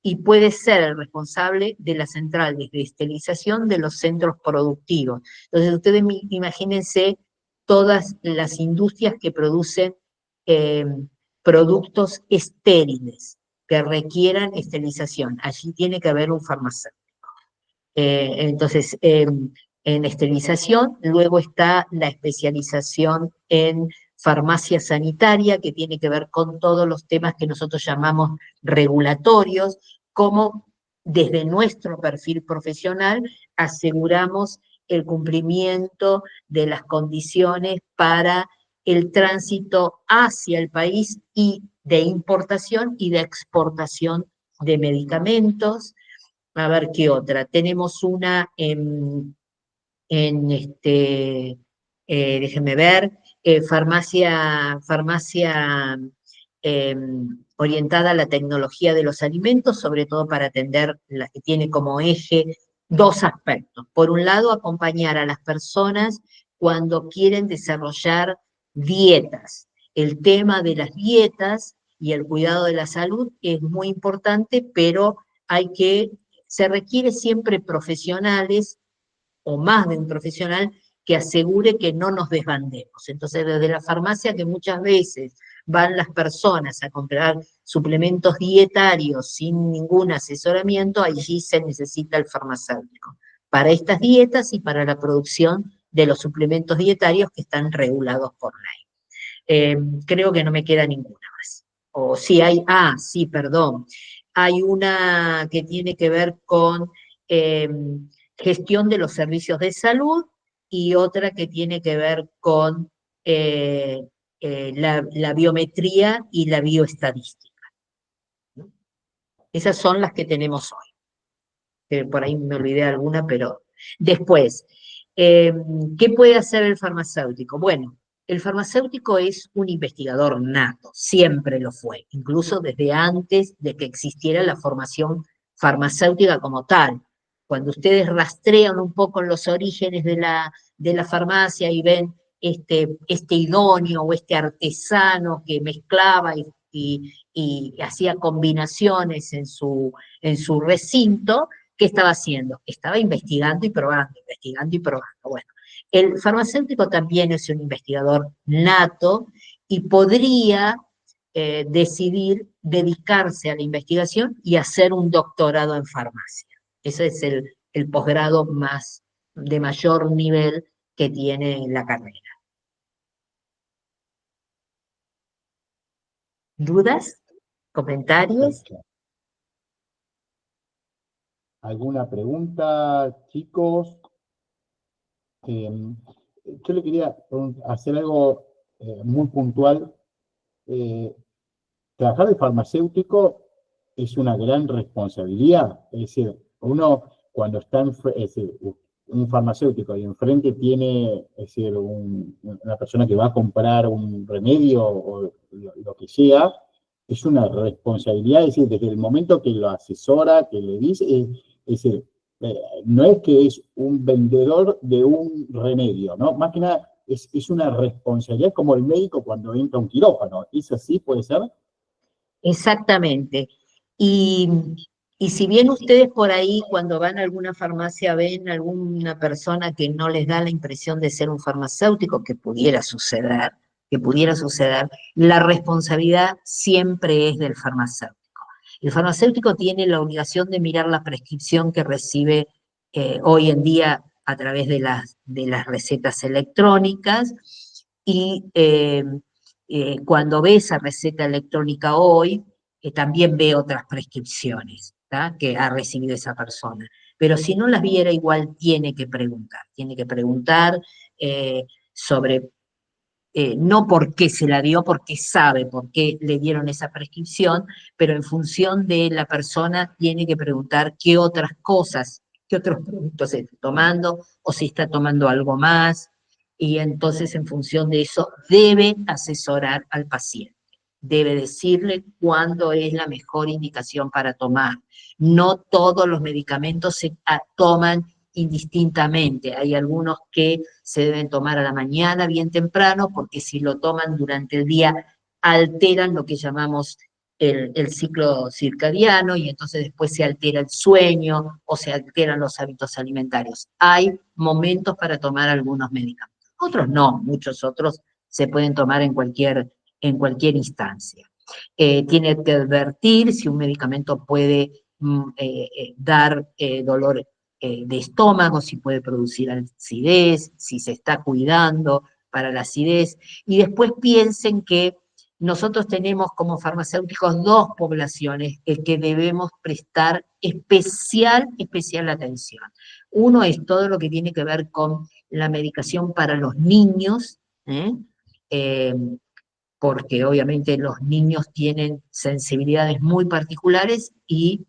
y puede ser el responsable de las centrales de esterilización de los centros productivos. Entonces, ustedes imagínense todas las industrias que producen productos estériles que requieran esterilización. Allí tiene que haber un farmacéutico. Entonces, en esterilización, luego está la especialización en farmacia sanitaria, que tiene que ver con todos los temas que nosotros llamamos regulatorios, como desde nuestro perfil profesional aseguramos el cumplimiento de las condiciones para el tránsito hacia el país y de importación y de exportación de medicamentos. A ver qué otra. Tenemos una déjenme ver, farmacia orientada a la tecnología de los alimentos, sobre todo para atender, la que tiene como eje dos aspectos. Por un lado, acompañar a las personas cuando quieren desarrollar dietas. El tema de las dietas y el cuidado de la salud es muy importante, pero se requiere siempre profesionales o más de un profesional que asegure que no nos desbandemos. Entonces, desde la farmacia, que muchas veces van las personas a comprar suplementos dietarios sin ningún asesoramiento, allí se necesita el farmacéutico para estas dietas y para la producción de los suplementos dietarios que están regulados por ley. Creo que no me queda ninguna más. O sí hay, sí, perdón. Hay una que tiene que ver con gestión de los servicios de salud y otra que tiene que ver con la biometría y la bioestadística. Esas son las que tenemos hoy. Por ahí me olvidé alguna, pero después, ¿qué puede hacer el farmacéutico? Bueno, el farmacéutico es un investigador nato, siempre lo fue, incluso desde antes de que existiera la formación farmacéutica como tal. Cuando ustedes rastrean un poco los orígenes de la farmacia y ven este idóneo o este artesano que mezclaba y hacía combinaciones en su recinto, ¿qué estaba haciendo? Estaba investigando y probando, investigando y probando. Bueno, el farmacéutico también es un investigador nato y podría decidir dedicarse a la investigación y hacer un doctorado en farmacia. Ese es el posgrado de mayor nivel que tiene la carrera. ¿Dudas? ¿Comentarios? ¿Alguna pregunta, chicos? Yo le quería hacer algo muy puntual. Trabajar de farmacéutico es una gran responsabilidad. Es decir, uno cuando está un farmacéutico y enfrente tiene, es decir, una persona que va a comprar un remedio o lo que sea, es una responsabilidad, es decir, desde el momento que lo asesora, que le dice, es decir, no es que es un vendedor de un remedio, ¿no? Más que nada es una responsabilidad como el médico cuando entra a un quirófano. ¿Es así? ¿Puede ser? Exactamente. Y si bien ustedes por ahí cuando van a alguna farmacia ven alguna persona que no les da la impresión de ser un farmacéutico, que pudiera suceder, la responsabilidad siempre es del farmacéutico. El farmacéutico tiene la obligación de mirar la prescripción que recibe hoy en día a través de las recetas electrónicas y cuando ve esa receta electrónica hoy, también ve otras prescripciones, ¿tá?, que ha recibido esa persona. Pero si no las viera, igual tiene que preguntar sobre, no por qué se la dio, porque sabe por qué le dieron esa prescripción, pero en función de la persona tiene que preguntar qué otras cosas, qué otros productos está tomando, o si está tomando algo más, y entonces en función de eso debe asesorar al paciente. Debe decirle cuándo es la mejor indicación para tomar. No todos los medicamentos se toman indistintamente. Hay algunos que se deben tomar a la mañana bien temprano, porque si lo toman durante el día alteran lo que llamamos el ciclo circadiano y entonces después se altera el sueño o se alteran los hábitos alimentarios. Hay momentos para tomar algunos medicamentos. Otros no, muchos otros se pueden tomar en cualquier instancia. Tiene que advertir si un medicamento puede dar dolor de estómago, si puede producir acidez, si se está cuidando para la acidez. Y después piensen que nosotros tenemos como farmacéuticos dos poblaciones que debemos prestar especial atención. Uno es todo lo que tiene que ver con la medicación para los niños, porque obviamente los niños tienen sensibilidades muy particulares y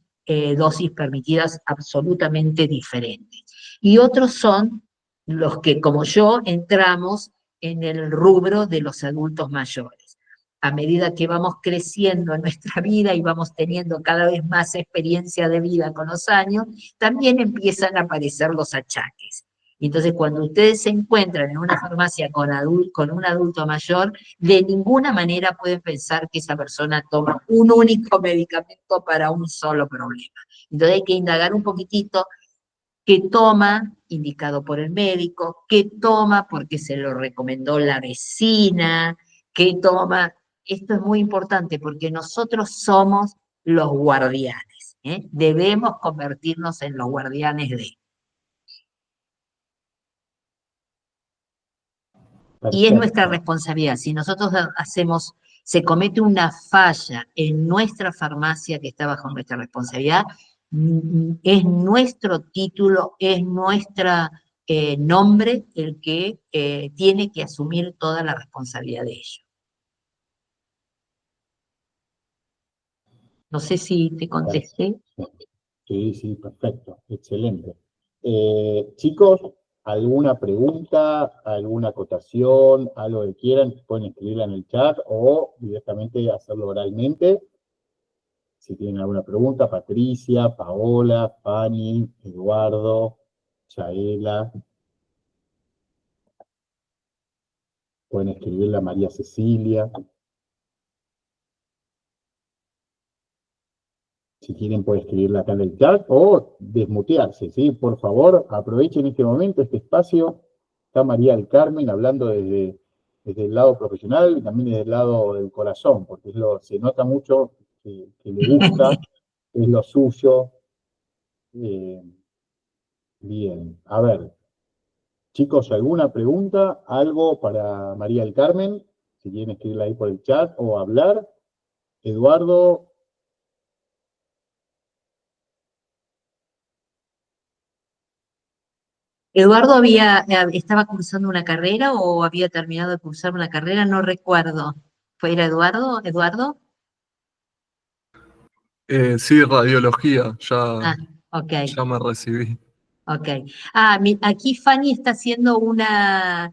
dosis permitidas absolutamente diferentes. Y otros son los que, como yo, entramos en el rubro de los adultos mayores. A medida que vamos creciendo en nuestra vida y vamos teniendo cada vez más experiencia de vida con los años, también empiezan a aparecer los achaques. Entonces, cuando ustedes se encuentran en una farmacia con un adulto mayor, de ninguna manera pueden pensar que esa persona toma un único medicamento para un solo problema. Entonces hay que indagar un poquitito qué toma, indicado por el médico, qué toma porque se lo recomendó la vecina, qué toma. Esto es muy importante porque nosotros somos los guardianes, ¿eh? Debemos convertirnos en los guardianes de. Y es nuestra responsabilidad. Si nosotros se comete una falla en nuestra farmacia que está bajo nuestra responsabilidad, es nuestro título, es nuestro nombre el que tiene que asumir toda la responsabilidad de ello. No sé si te contesté. Sí, perfecto, excelente. Chicos, ¿alguna pregunta, alguna acotación, algo que quieran? Pueden escribirla en el chat o directamente hacerlo oralmente. Si tienen alguna pregunta, Patricia, Paola, Fanny, Eduardo, Chaela. Pueden escribirla a María Cecilia. Si quieren pueden escribirla acá en el chat o desmutearse, ¿sí? Por favor, aprovechen este momento, este espacio. Está María del Carmen hablando desde el lado profesional y también desde el lado del corazón, porque se nota mucho que le gusta, es lo suyo. Bien, a ver. Chicos, ¿alguna pregunta? ¿Algo para María del Carmen? Si quieren escribirla ahí por el chat o hablar. Eduardo. ¿Eduardo estaba cursando una carrera o había terminado de cursar una carrera? No recuerdo. ¿Era Eduardo? ¿Eduardo? Sí, radiología, ya Ok. me recibí. Ok. Aquí Fanny está haciendo una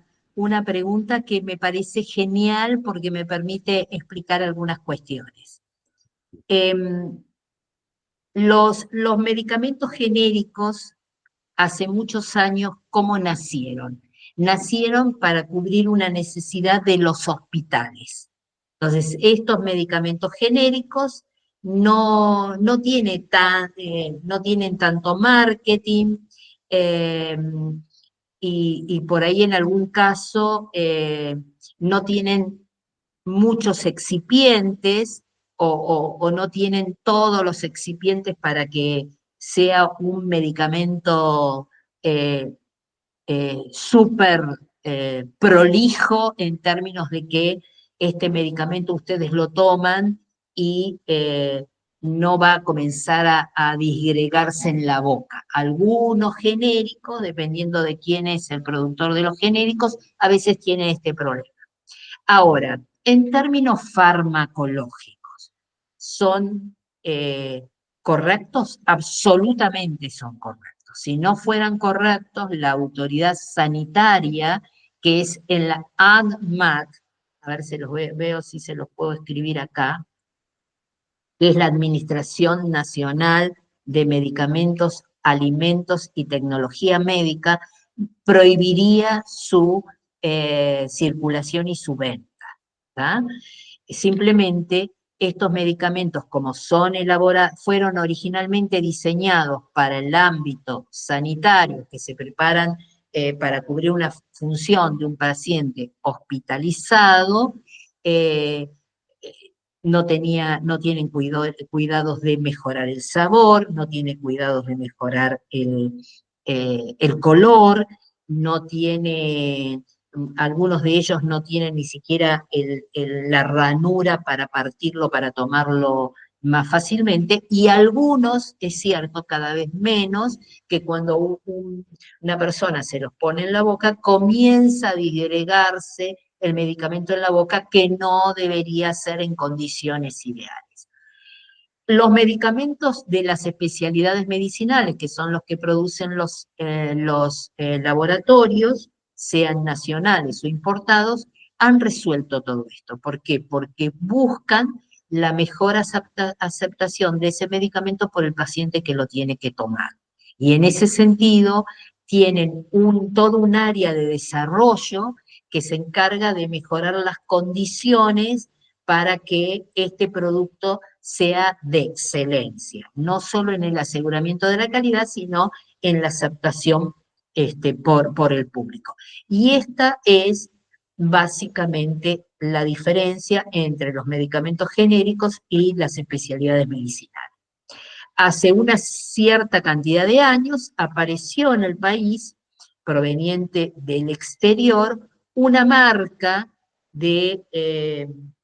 pregunta que me parece genial porque me permite explicar algunas cuestiones. Los medicamentos genéricos hace muchos años, ¿cómo nacieron? Nacieron para cubrir una necesidad de los hospitales. Entonces, estos medicamentos genéricos no tienen tanto marketing, y por ahí en algún caso no tienen muchos excipientes o no tienen todos los excipientes para que sea un medicamento súper prolijo en términos de que este medicamento ustedes lo toman y no va a comenzar a disgregarse en la boca. Algunos genéricos, dependiendo de quién es el productor de los genéricos, a veces tiene este problema. Ahora, en términos farmacológicos, ¿son correctos? Absolutamente son correctos. Si no fueran correctos, la autoridad sanitaria, que es en la ANMAT, a ver si los veo si se los puedo escribir acá, que es la Administración Nacional de Medicamentos, Alimentos y Tecnología Médica, prohibiría su circulación y su venta. ¿tá? Simplemente estos medicamentos, como fueron originalmente diseñados para el ámbito sanitario, que se preparan para cubrir una función de un paciente hospitalizado, no tienen cuidados de mejorar el sabor, no tienen cuidados de mejorar el color, no tiene, algunos de ellos no tienen ni siquiera la ranura para partirlo, para tomarlo más fácilmente, y algunos, es cierto, cada vez menos, que cuando una persona se los pone en la boca, comienza a disgregarse el medicamento en la boca, que no debería ser en condiciones ideales. Los medicamentos de las especialidades medicinales, que son los que producen los laboratorios, sean nacionales o importados, han resuelto todo esto. ¿Por qué? Porque buscan la mejor aceptación de ese medicamento por el paciente que lo tiene que tomar. Y en ese sentido, tienen todo un área de desarrollo que se encarga de mejorar las condiciones para que este producto sea de excelencia, no solo en el aseguramiento de la calidad, sino en la aceptación por el público. Y esta es básicamente la diferencia entre los medicamentos genéricos y las especialidades medicinales. Hace una cierta cantidad de años apareció en el país, proveniente del exterior, una marca de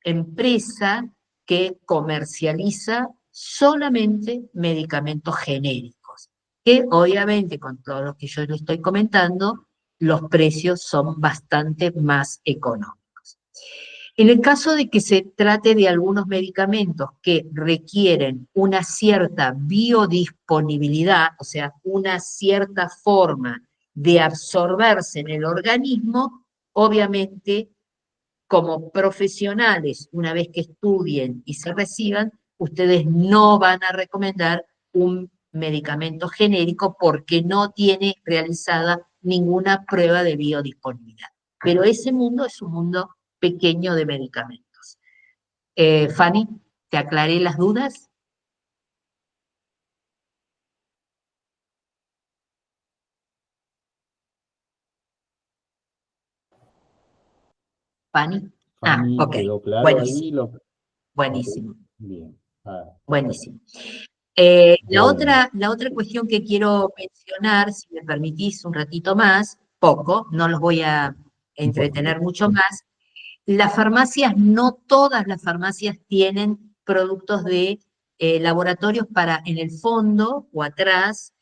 empresa que comercializa solamente medicamentos genéricos, que obviamente con todo lo que yo le estoy comentando, los precios son bastante más económicos. En el caso de que se trate de algunos medicamentos que requieren una cierta biodisponibilidad, o sea, una cierta forma de absorberse en el organismo, obviamente, como profesionales, una vez que estudien y se reciban, ustedes no van a recomendar un medicamento genérico porque no tiene realizada ninguna prueba de biodisponibilidad. Pero ese mundo es un mundo pequeño de medicamentos. Fanny, ¿te aclaré las dudas? Fanny. Fanny, Ok, quedó claro ahí. buenísimo, buenísimo, Ok, bien. buenísimo. Bueno, La otra cuestión que quiero mencionar, si me permitís un ratito más, poco, no los voy a entretener importante. mucho más. Las farmacias, no todas las farmacias tienen productos de laboratorios para, en el fondo o atrás,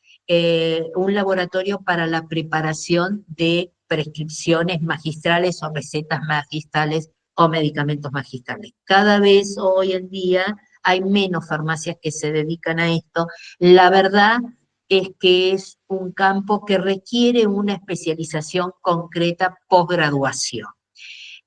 un laboratorio para la preparación de prescripciones magistrales o recetas magistrales o medicamentos magistrales. Cada vez hoy en día hay menos farmacias que se dedican a esto. La verdad es que es un campo que requiere una especialización concreta posgraduación.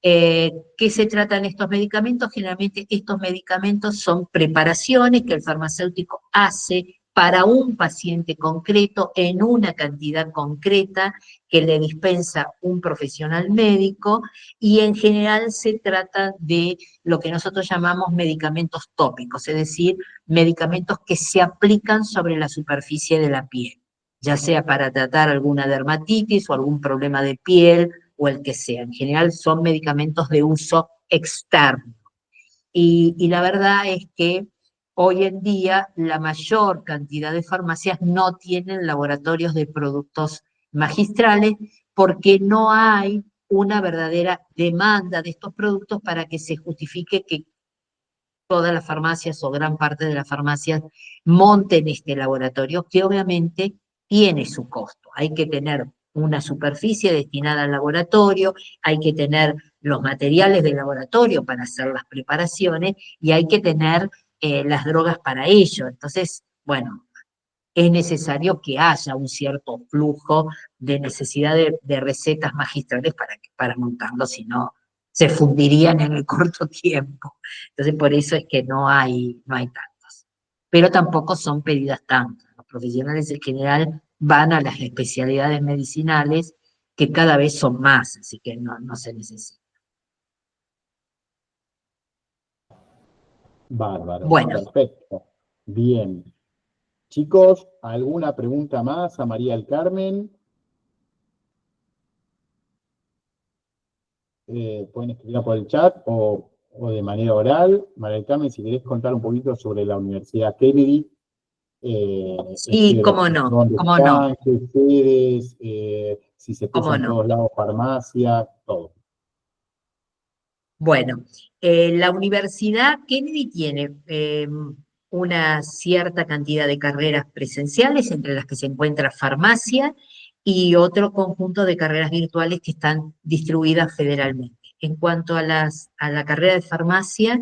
¿Qué se tratan estos medicamentos? Generalmente estos medicamentos son preparaciones que el farmacéutico hace para un paciente concreto en una cantidad concreta que le dispensa un profesional médico, y en general se trata de lo que nosotros llamamos medicamentos tópicos, es decir, medicamentos que se aplican sobre la superficie de la piel, ya sea para tratar alguna dermatitis o algún problema de piel o el que sea. En general son medicamentos de uso externo. Y la verdad es que hoy en día la mayor cantidad de farmacias no tienen laboratorios de productos magistrales porque no hay una verdadera demanda de estos productos para que se justifique que todas las farmacias o gran parte de las farmacias monten este laboratorio, que obviamente tiene su costo. Hay que tener una superficie destinada al laboratorio, hay que tener los materiales del laboratorio para hacer las preparaciones y hay que tener las drogas para ello. Entonces, bueno, es necesario que haya un cierto flujo de necesidad de recetas magistrales para montarlo, si no se fundirían en el corto tiempo. Entonces, por eso es que no hay tantos. Pero tampoco son pedidas tantas. Los profesionales en general van a las especialidades medicinales, que cada vez son más, así que no se necesita. Bárbaro, Bueno, perfecto. Bien. Chicos, ¿alguna pregunta más a María del Carmen? Pueden escribirla por el chat o de manera oral. María del Carmen, si querés contar un poquito sobre la Universidad Kennedy, sí, dónde cómo no, están, qué sedes, si se cursa cómo en no. todos lados farmacia, todo. Bueno, la Universidad Kennedy tiene una cierta cantidad de carreras presenciales, entre las que se encuentra farmacia, y otro conjunto de carreras virtuales que están distribuidas federalmente. En cuanto a la carrera de farmacia,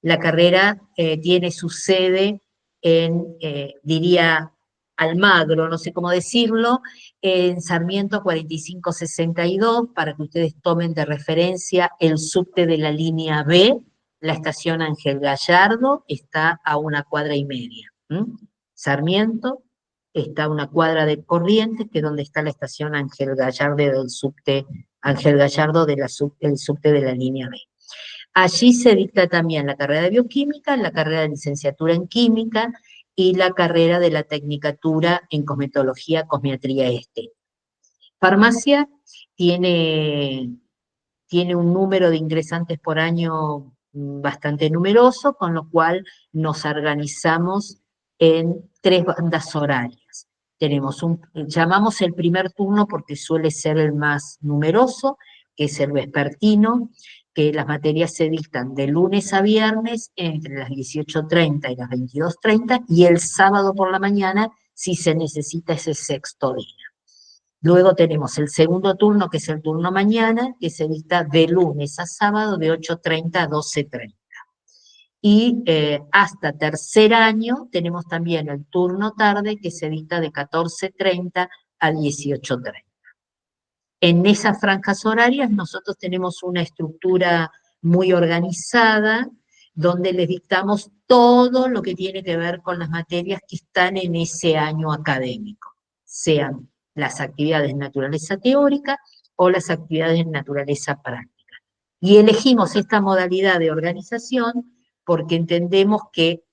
la carrera tiene su sede en, diría, Almagro, no sé cómo decirlo, en Sarmiento 4562, para que ustedes tomen de referencia el subte de la línea B, la estación Ángel Gallardo está a 1,5 cuadras. Sarmiento está a 1 cuadra de Corrientes, que es donde está la estación Ángel Gallardo del subte, Ángel Gallardo del subte de la línea B. Allí se dicta también la carrera de bioquímica, la carrera de licenciatura en química y la carrera de la tecnicatura en cosmetología, cosmiatría y estética. Farmacia tiene, tiene un número de ingresantes por año bastante numeroso, con lo cual nos organizamos en 3 bandas horarias. Llamamos el primer turno porque suele ser el más numeroso, que es el vespertino, que las materias se dictan de lunes a viernes entre las 18:30 y las 22:30, y el sábado por la mañana si se necesita ese sexto día. Luego tenemos el segundo turno, que es el turno mañana, que se dicta de lunes a sábado de 8:30 a 12:30. Y hasta tercer año tenemos también el turno tarde, que se dicta de 14:30 a 18:30. En esas franjas horarias nosotros tenemos una estructura muy organizada, donde les dictamos todo lo que tiene que ver con las materias que están en ese año académico, sean las actividades de naturaleza teórica o las actividades de naturaleza práctica. Y elegimos esta modalidad de organización porque entendemos que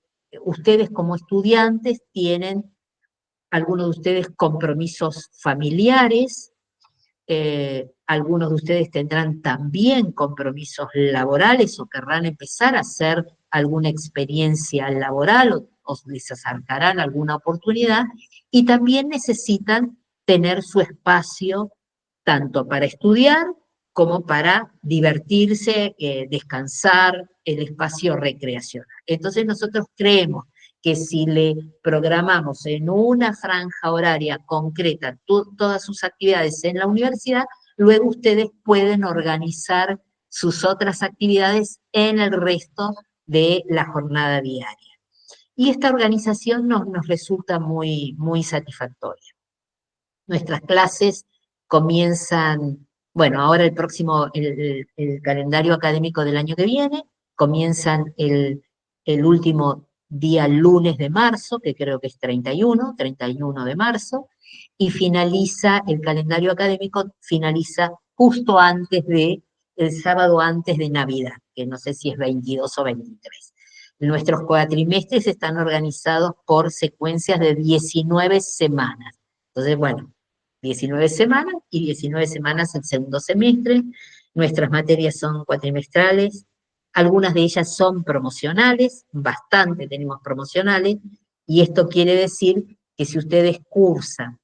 ustedes como estudiantes tienen, algunos de ustedes, compromisos familiares, algunos de ustedes tendrán también compromisos laborales o querrán empezar a hacer alguna experiencia laboral o les acercarán alguna oportunidad, y también necesitan tener su espacio tanto para estudiar como para divertirse, descansar, el espacio recreacional. Entonces nosotros creemos que si le programamos en una franja horaria concreta todas sus actividades en la universidad, luego ustedes pueden organizar sus otras actividades en el resto de la jornada diaria. Y esta organización nos resulta muy, muy satisfactoria. Nuestras clases comienzan, bueno, ahora el calendario académico del año que viene, comienzan el último día lunes de marzo, que creo que es 31 de marzo, y finaliza, el calendario académico finaliza justo el sábado antes de Navidad, que no sé si es 22 o 23. Nuestros cuatrimestres están organizados por secuencias de 19 semanas. Entonces, bueno, 19 semanas y 19 semanas el segundo semestre. Nuestras materias son cuatrimestrales, algunas de ellas son promocionales, bastante tenemos promocionales, y esto quiere decir que si ustedes cursan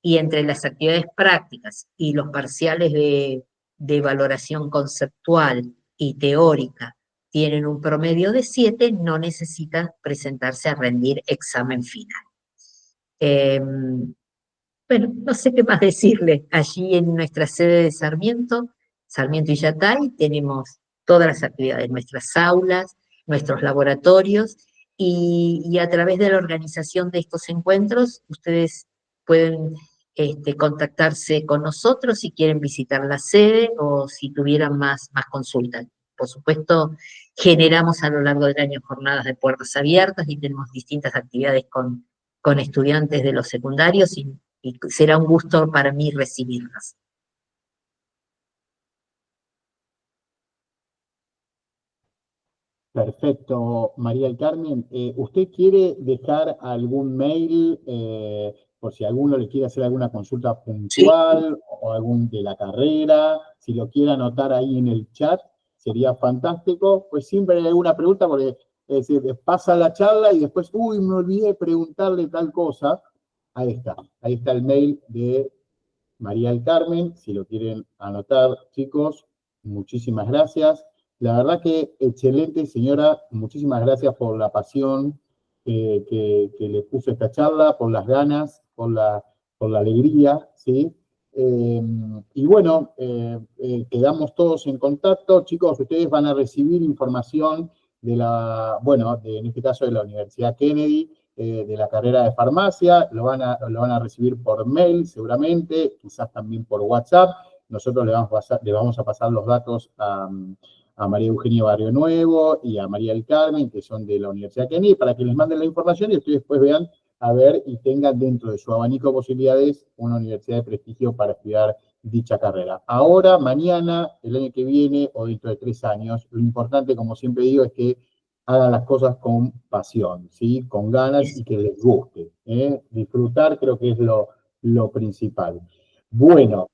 y entre las actividades prácticas y los parciales de valoración conceptual y teórica tienen un promedio de 7, no necesitan presentarse a rendir examen final. Bueno, no sé qué más decirle. Allí en nuestra sede de Sarmiento, Sarmiento y Yatay, tenemos todas las actividades, nuestras aulas, nuestros laboratorios, y a través de la organización de estos encuentros, ustedes pueden contactarse con nosotros si quieren visitar la sede o si tuvieran más consultas. Por supuesto, generamos a lo largo del año jornadas de puertas abiertas y tenemos distintas actividades con estudiantes de los secundarios, y será un gusto para mí recibirlos. Perfecto, María del Carmen. ¿Usted quiere dejar algún mail por si alguno le quiere hacer alguna consulta Sí. puntual o algún de la carrera? Si lo quiere anotar ahí en el chat, sería fantástico. Pues siempre hay alguna pregunta porque es decir, pasa la charla y después, uy, me olvidé de preguntarle tal cosa. Ahí está el mail de María del Carmen, si lo quieren anotar, chicos, muchísimas gracias. La verdad que excelente, señora, muchísimas gracias por la pasión que le puso esta charla, por las ganas, por la alegría, ¿sí? Y bueno, quedamos todos en contacto. Chicos, ustedes van a recibir información de en este caso de la Universidad Kennedy, de la carrera de farmacia, lo van a recibir por mail seguramente, quizás también por WhatsApp. Nosotros le vamos a pasar los datos a María Eugenia Barrio Nuevo y a María del Carmen, que son de la Universidad Kennedy, para que les manden la información y ustedes después vean a ver y tengan dentro de su abanico de posibilidades una universidad de prestigio para estudiar dicha carrera. Ahora, mañana, el año que viene o dentro de 3 años, lo importante, como siempre digo, es que hagan las cosas con pasión, ¿sí? Con ganas y que les guste. Disfrutar creo que es lo principal. Bueno,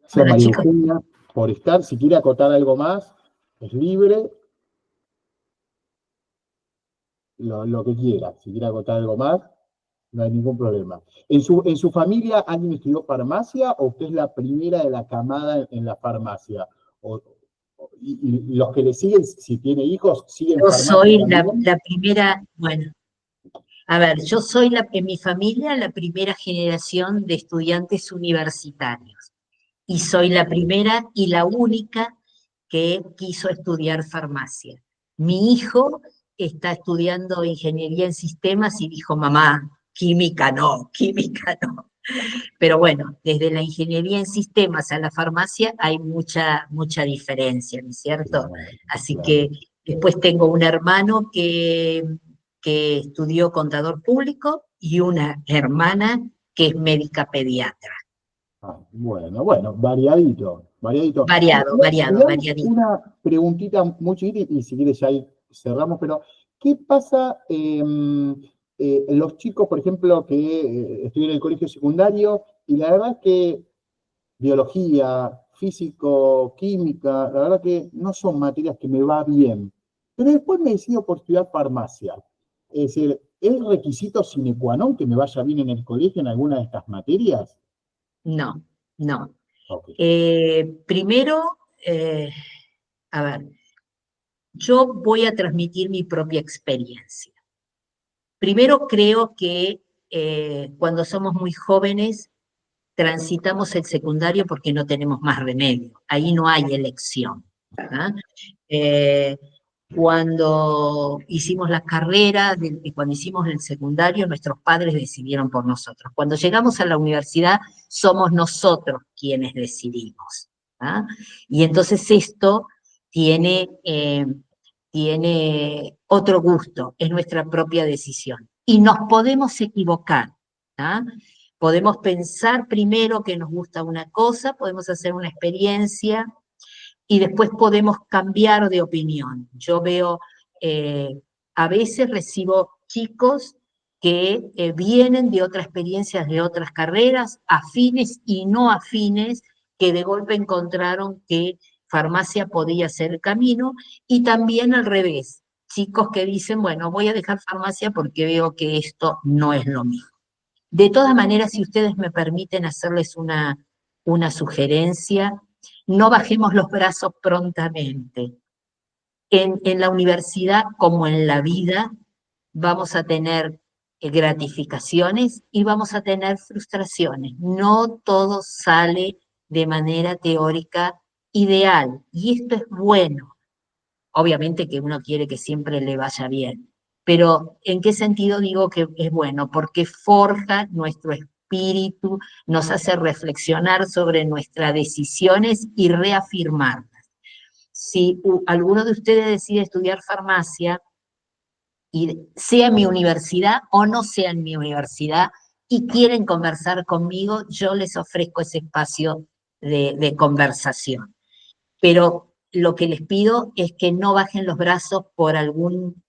gracias Bueno, María chicos, Eugenia por estar. Si quiere acotar algo más, es libre, lo que quiera. Si quiere acotar algo más, no hay ningún problema. ¿En su familia alguien estudió farmacia o usted es la primera de la camada en la farmacia? Y los que le siguen, si tiene hijos, siguen yo farmacia soy también. la primera, bueno, a ver, yo soy en mi familia la primera generación de estudiantes universitarios y soy la primera y la única que quiso estudiar farmacia. Mi hijo está estudiando ingeniería en sistemas y dijo, mamá, química no. Pero bueno, desde la ingeniería en sistemas a la farmacia hay mucha diferencia, ¿no es cierto? Claro, Así claro. que después tengo un hermano que estudió contador público y una hermana que es médica pediatra. Bueno, variadito, variadito. Le hago Variadito. una preguntita muy chiquita y si quieres ya ahí cerramos, pero ¿qué pasa los chicos, por ejemplo, que estudian en el colegio secundario y la verdad es que biología, físico, química, la verdad que no son materias que me va bien, pero después me decido por estudiar farmacia? Es decir, ¿es requisito sine qua non que me vaya bien en el colegio en alguna de estas materias? No, no. Ok. Primero, a ver, yo voy a transmitir mi propia experiencia. Primero creo que cuando somos muy jóvenes transitamos el secundario porque no tenemos más remedio. Ahí no hay elección. ¿Ah? Eh, Cuando hicimos las carreras, cuando hicimos el secundario, nuestros padres decidieron por nosotros. Cuando llegamos a la universidad, somos nosotros quienes decidimos. ¿Ah? Y entonces esto tiene otro gusto, es nuestra propia decisión. Y nos podemos equivocar. ¿Ah? Podemos pensar primero que nos gusta una cosa, podemos hacer una experiencia y después podemos cambiar de opinión. Yo veo, a veces recibo chicos que vienen de otras experiencias, de otras carreras, afines y no afines, que de golpe encontraron que farmacia podía ser el camino, y también al revés, chicos que dicen, bueno, voy a dejar farmacia porque veo que esto no es lo mío. De todas maneras, si ustedes me permiten hacerles una sugerencia, no bajemos los brazos prontamente. En la universidad, como en la vida, vamos a tener gratificaciones y vamos a tener frustraciones. No todo sale de manera teórica ideal, y esto es bueno. Obviamente que uno quiere que siempre le vaya bien, pero ¿en qué sentido digo que es bueno? Porque forja nuestro espíritu, nos hace reflexionar sobre nuestras decisiones y reafirmarlas. Si alguno de ustedes decide estudiar farmacia, y sea en mi universidad o no sea en mi universidad, y quieren conversar conmigo, yo les ofrezco ese espacio de conversación. Pero lo que les pido es que no bajen los brazos por algún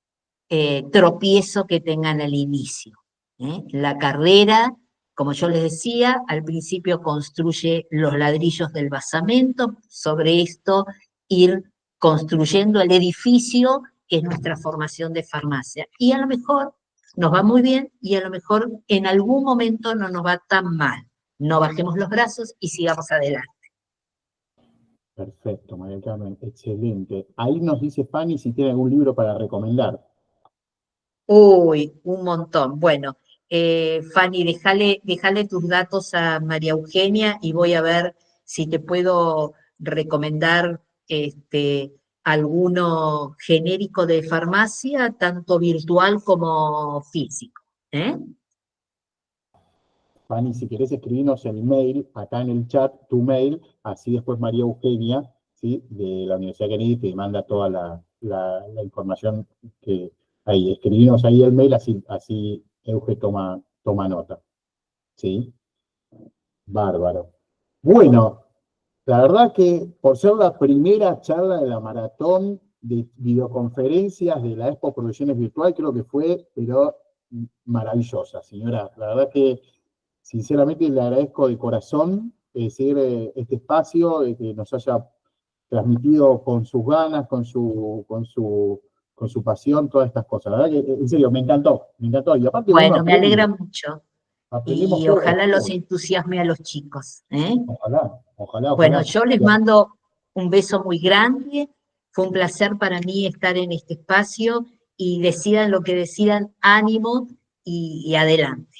tropiezo que tengan al inicio. La carrera, como yo les decía, al principio construye los ladrillos del basamento, sobre esto ir construyendo el edificio que es nuestra formación de farmacia. Y a lo mejor nos va muy bien y a lo mejor en algún momento no nos va tan mal. No bajemos los brazos y sigamos adelante. Perfecto, María del Carmen, excelente. Ahí nos dice Fanny si tiene algún libro para recomendar. Uy, un montón. Bueno, Fanny, déjale tus datos a María Eugenia y voy a ver si te puedo recomendar alguno genérico de farmacia, tanto virtual como físico. Fanny, si querés escribirnos el mail, acá en el chat, tu mail, así después María Eugenia, ¿sí? De la Universidad Kennedy te manda toda la información que ahí. Escribimos ahí el mail, así Euge toma nota. ¿Sí? Bárbaro. Bueno, la verdad que por ser la primera charla de la maratón de videoconferencias de la Expo Profesiones Virtual, creo que fue, pero maravillosa, señora. La verdad que sinceramente le agradezco de corazón este espacio, que nos haya transmitido con sus ganas, con su pasión, todas estas cosas. La verdad que, en serio, me encantó. Y aparte uno Bueno, me alegra aprende, mucho aprendemos y todos. ojalá los entusiasme a los chicos. Ojalá. Bueno, yo les mando un beso muy grande. Fue un placer para mí estar en este espacio y decidan lo que decidan, ánimo y adelante.